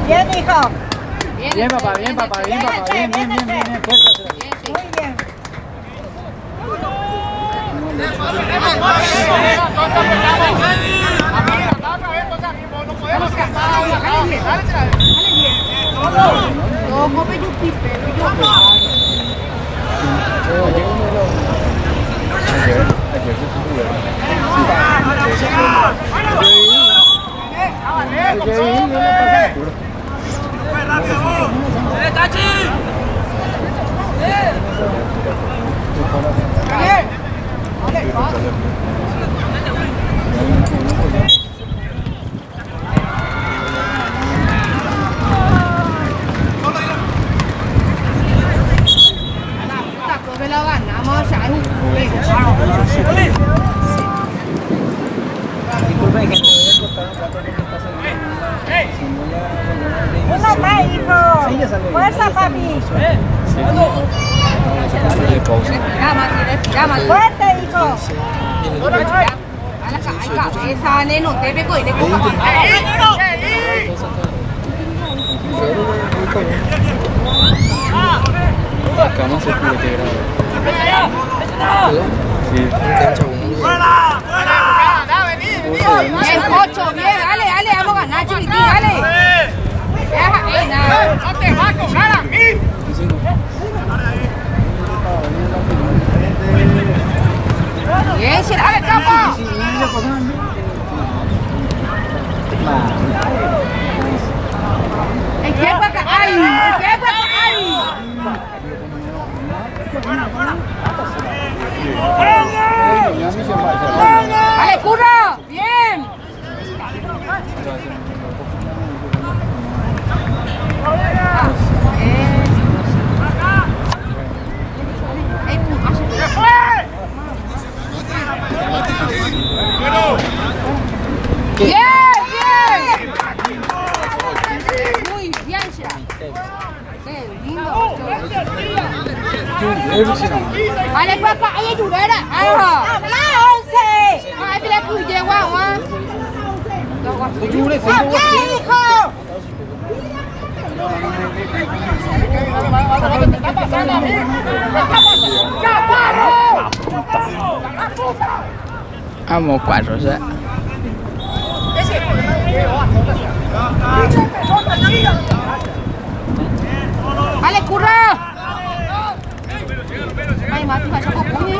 Bien, hijo. Bien, papá, bien. Muy bien. Ayer se Disculpen, gente. Uno más, hijo. Fuerza, papi. Fuerte, hijo. Esa neno, te pego y le pongo. Acá no se puede quedar. Sí. Bien, Cocho, bien, dale, vamos a ganar, chiquitín, dale. No te va a cobrar a mí. Bien, sí, dale, capo. El que para acá, ay, el que para acá, ay. Dale, curra, bien. ¡Se fue! Bien, bien. Muy bien, ya. Qué lindo. Dale, papá, ahí ayudera. Ajá. Ay, mira que llegó, ¿ah? ¡Bien, hijo! ¿Qué está pasando a mí? ¡Ya, paro! Vamos 4, o sea. Dale, curra. Ay, Mati, vaya con puño.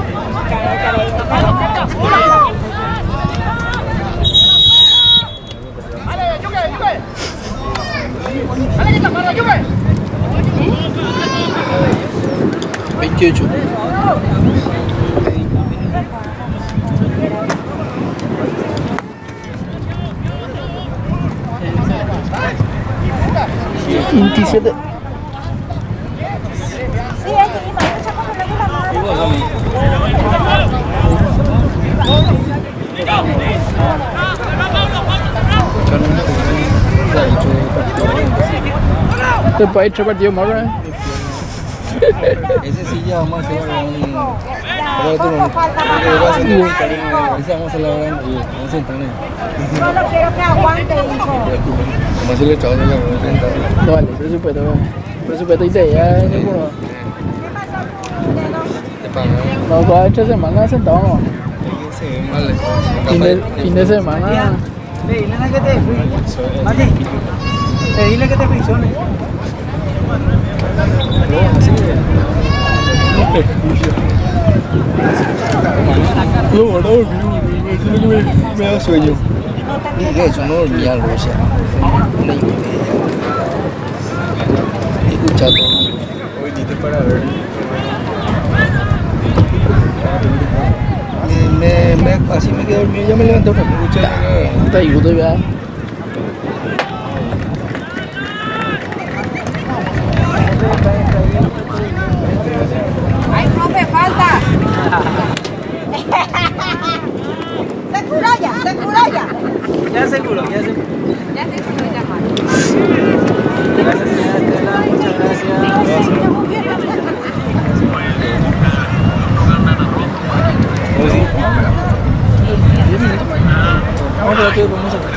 ¡Dale, Yuke! ¡Dale, que está para Yuke! 28. ¿27? Sí, es que imagínate cómo le gusta Después hay 3 partidos más, ¿verdad? Ese sí ya vamos a hacer vamos a hacer la gran vamos a sentarnos. Solo quiero que aguante, hijo. Vamos a hacerle chavo de la gran. No vale, presupuesto, presupuesto y te ya es como... Te pagan. No, todas 3 semanas sentados. Vale. Fin de semana. Dile que te fui. Mati, dile que te friccione. Me da sueño. Y que eso no dormía algo, o sea, una idea. Escucha todo. Hoy diste para ver. Así me quedé dormido, ya me levanté otra vez. Escucha. Te ayudo ya. Ay, profe, falta. Se curó ya, se curó ya. Ya seguro, ya seguro. Ya te curó ya, Mari. Gracias, señora Estela, muchas gracias. Vamos a ver qué podemos hacer.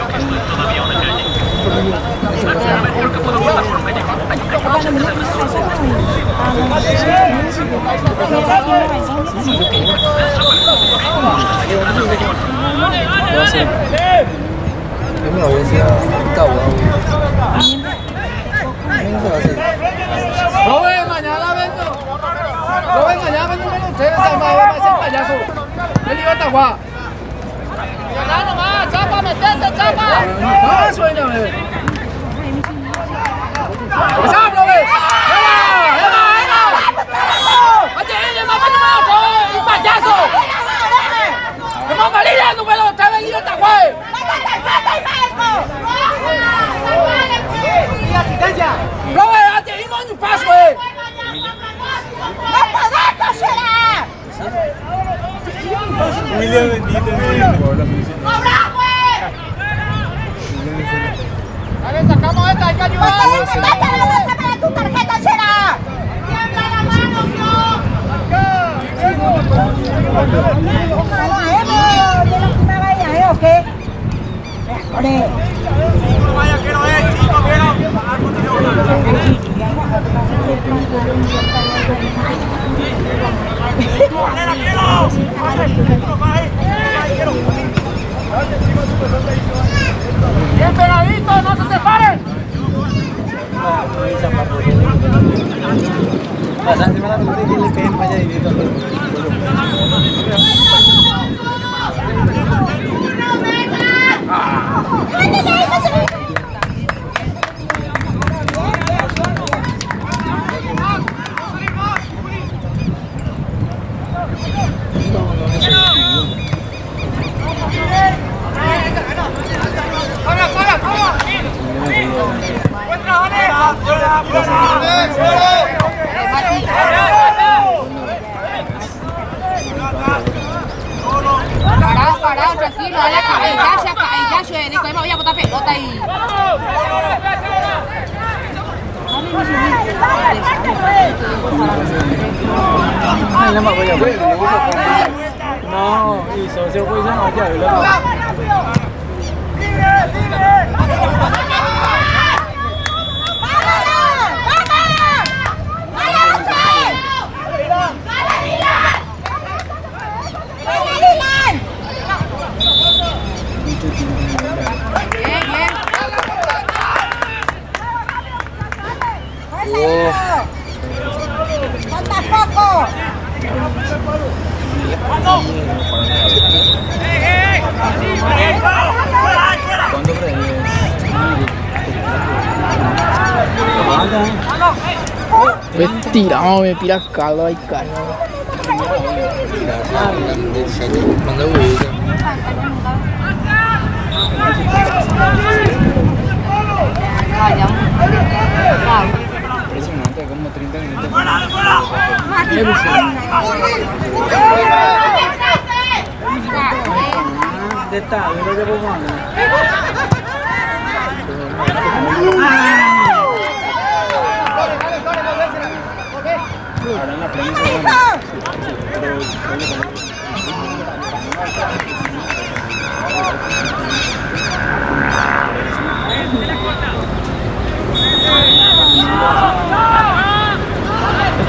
Yo me lo voy a decir a Cabo. No ven, mañana vengo. No ven, mañana vengo con ustedes. Va a ser payaso. Él iba a Tahuá. metete, chapa. Ah, suena, bebé. ¡Empezamos, bebé! ¡Oye, un payaso! ¡Vamos a morir, número! ¡Está venido esta güey! asistencia! ¡Bebé, oye, dimos un paso, Dale, sacamos esta, hay que ayudar. tu tarjeta será. Tiembla la mano, Vaya, que no es, chico, que no. Bien pegadito, no se separen. Pasan encima de la pelota y que le peguen para allá directo. Parado, tranquilo, dale ya, Nico, me voy a botar pelota ahí. No, y socio pues ya no, ya, ¡Falta poco! ¿Cuándo crees? Tirado, me pira caldo y carne. Manda huevito. Impresionante, como 30 minutos. ¿Dónde está? Yo lo llevo jugando. Ahora en la premisa.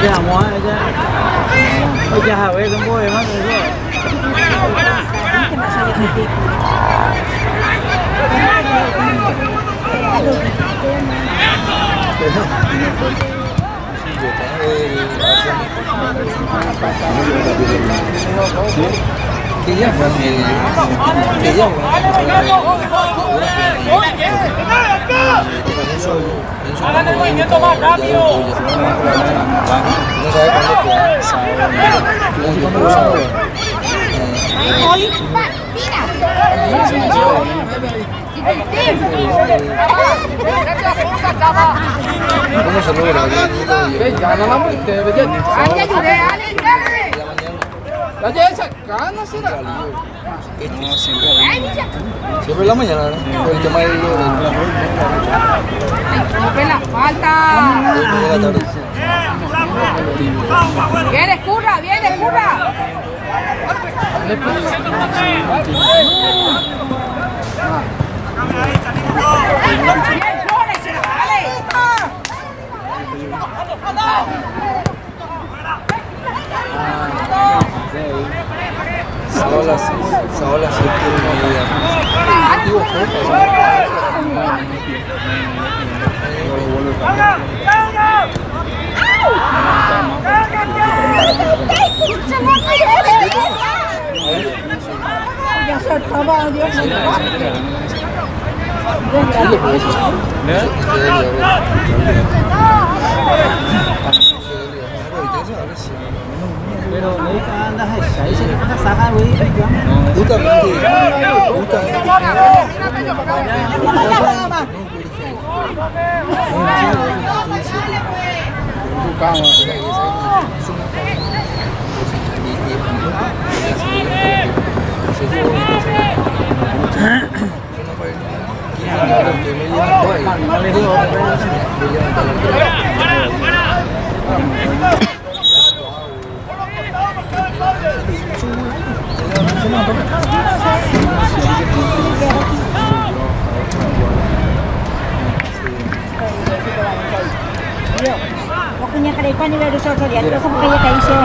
Vamos a ella. Oye, a ver, ¿cómo voy? Mano, Que ya fue que ya Hagan el movimiento más rápido. no sabe cuándo ¿cómo se logra? Gana la muerte, la Jessa, gana, será. Siempre en la mañana, ¿no? Por el tema del La falta. de la tarde. Viene, curra, viene, curra. Saola sí tiene Ya se acaba, Dios mío. Pero mấy cái anda hay xảy sẽ có sát hai với Justamente. Waktunya ke depan ini ada soal dia, terus kayak tension.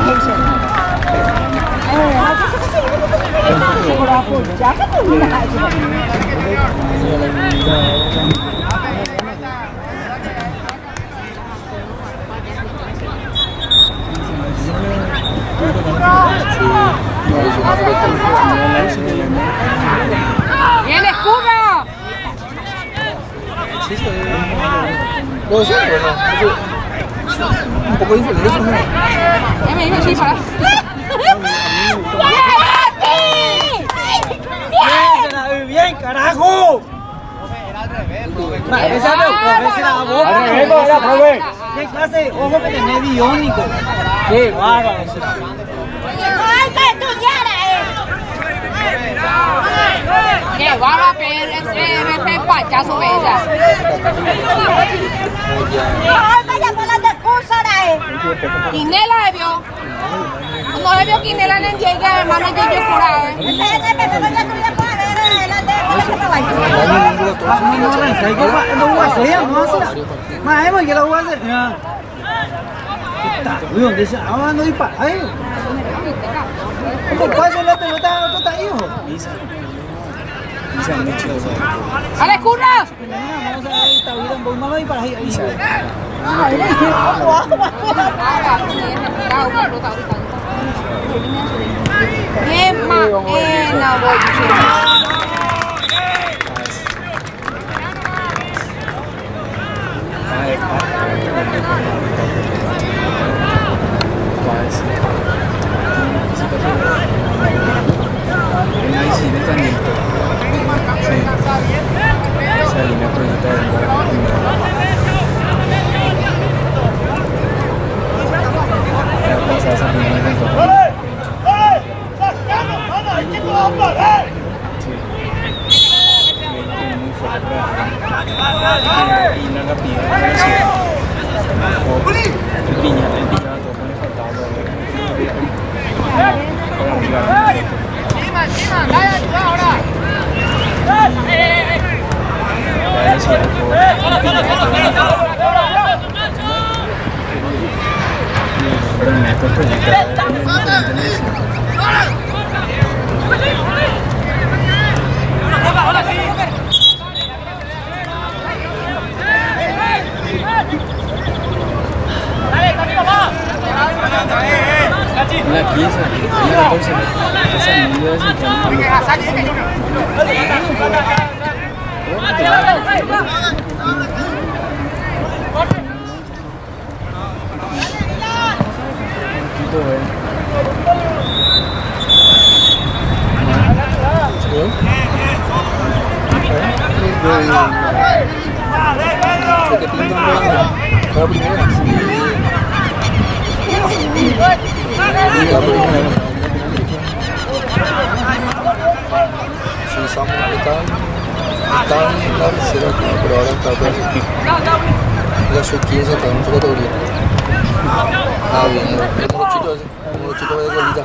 Kalau aku jaga tuh tidak aja. ¡Viene escudo! No sé, bueno, un poco diferente. Me iba así para. bien, carajo. Esa no, esa la boca. ¿Qué clase de ojo que tenés biónico? Qué bárbaro. ¡Ay, que estudiara! ¡Qué bárbaro! ¡Ese payaso bella! ¡Ay, vaya por la discusión! ¿Quinela se vio? No se vio Quinela en el llegue, hermano, yo curado. Ese es el que se vaya a estudiar por adelante. No voy a hacer, no voy a hacer. Más, ¿qué lo voy a hacer? Uy, dice, ahora no dispara. ¿Cómo pasa la pelota? ¿Tú estás hijo? ¡Ale, curra! No lo dispara ahí. ¡Qué maena, Sí, Samuel está en la tercera, pero ahora está ya soy 15, está en su categoría. Ah, bien, el morochito de golita.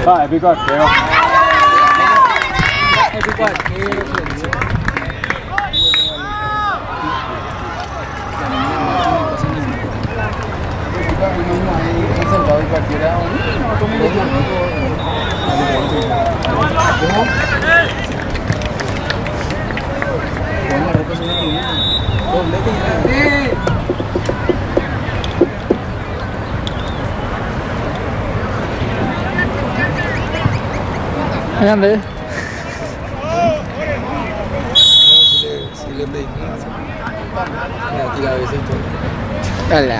Vai, bigoteo. Grande. Si le pedí me ha tirado ese y todo. Hola.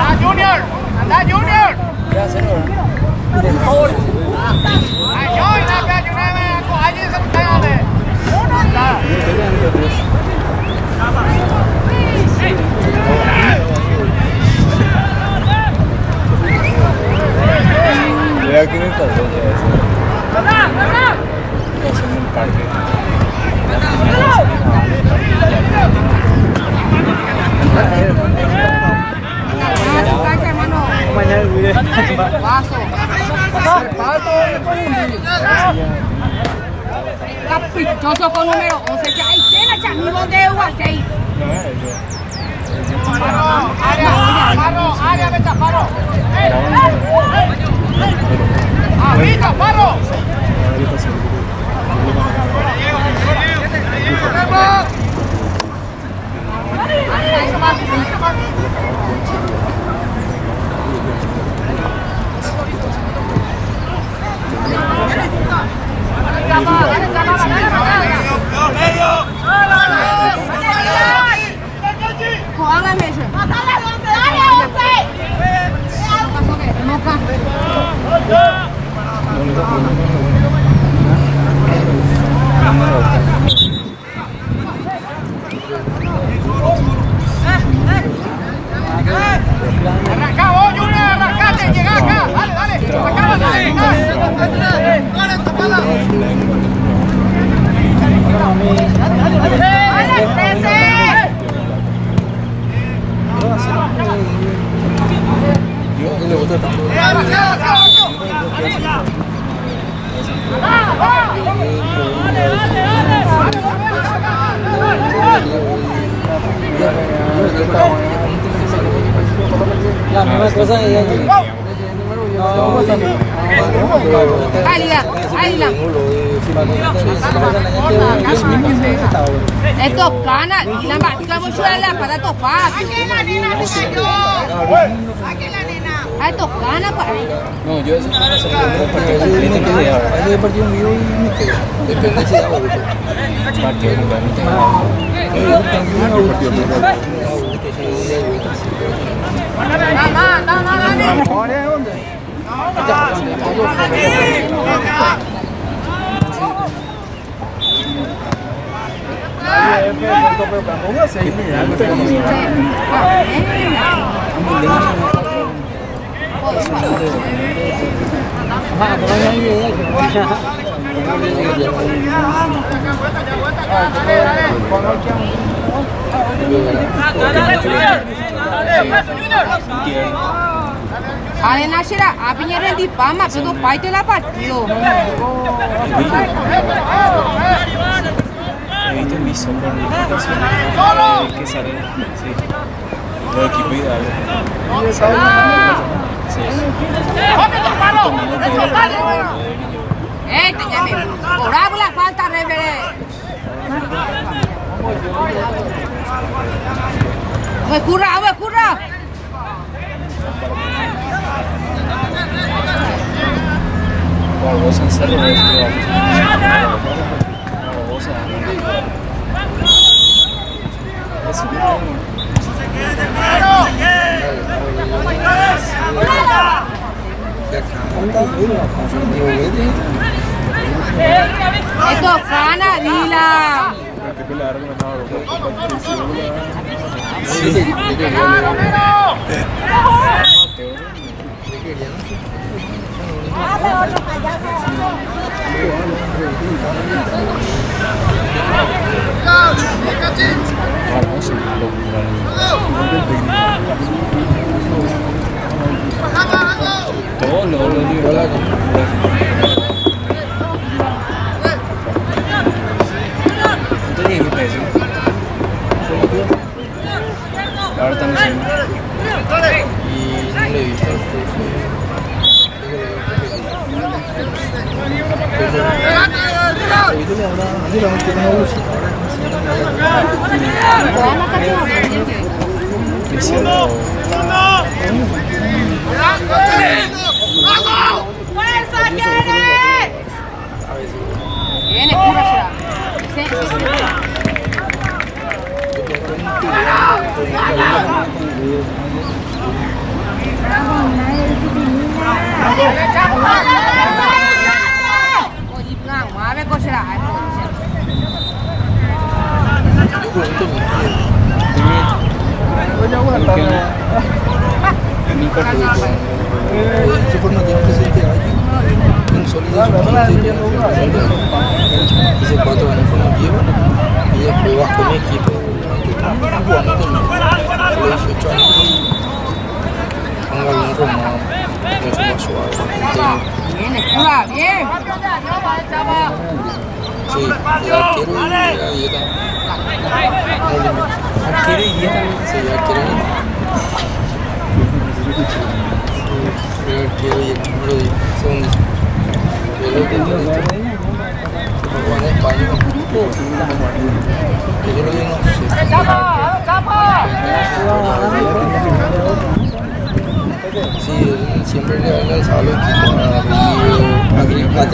¡Anda, Junior! ¡Anda, Junior! ¡Ayo, acá, Junior! ¡Allí se Veo aquí en el paseo ya eso. Pasando el parque. Caprichoso con número 11. Ya hay cena, chamigo de Guasey. área, me Chaparro. ¡Ahí, Chaparro! Arranca vos, Junior, arrancate, llega acá, La misma cosa ella. Esto gana, la máquina mucho de la para topar. Esto gana para. No, yo eso no sé partido completo que se llama. Ese partido en vivo y me quedo. Depende si hago. Partido completo. Además, será a piñera de Pama, pero parte la partido. He visto en mi sombra que sale, sí. Los equipos ideales. Sí. Téngame, por la falta, reveré. ¡Curra! Barbosa en cerro, Barbosa. Esto gana, Dila. Todo Entonces, ¿qué peso? Ahora estamos haciendo. Y no le he visto el profe. ¡Fuerza tiene! Viene, cúrasela. Sí, sí, sí. Oye, ngang quá với con xe lại rồi. Se forma tiene presente alguien en sólido sub-15 tiene presente hace 4 años formativo y después bajó mi equipo jugando conmigo a los 18 años un galón como mucho más suave Viene, cura, bien. sí, el arquero y la dieta ¿Arquero y dieta? sí, el arquero el arquero y el número 10 segundo yo lo que entiendo esto juega en España yo lo que no sé sí, él siempre le ha alzado los equipos a Río, a Trinidad,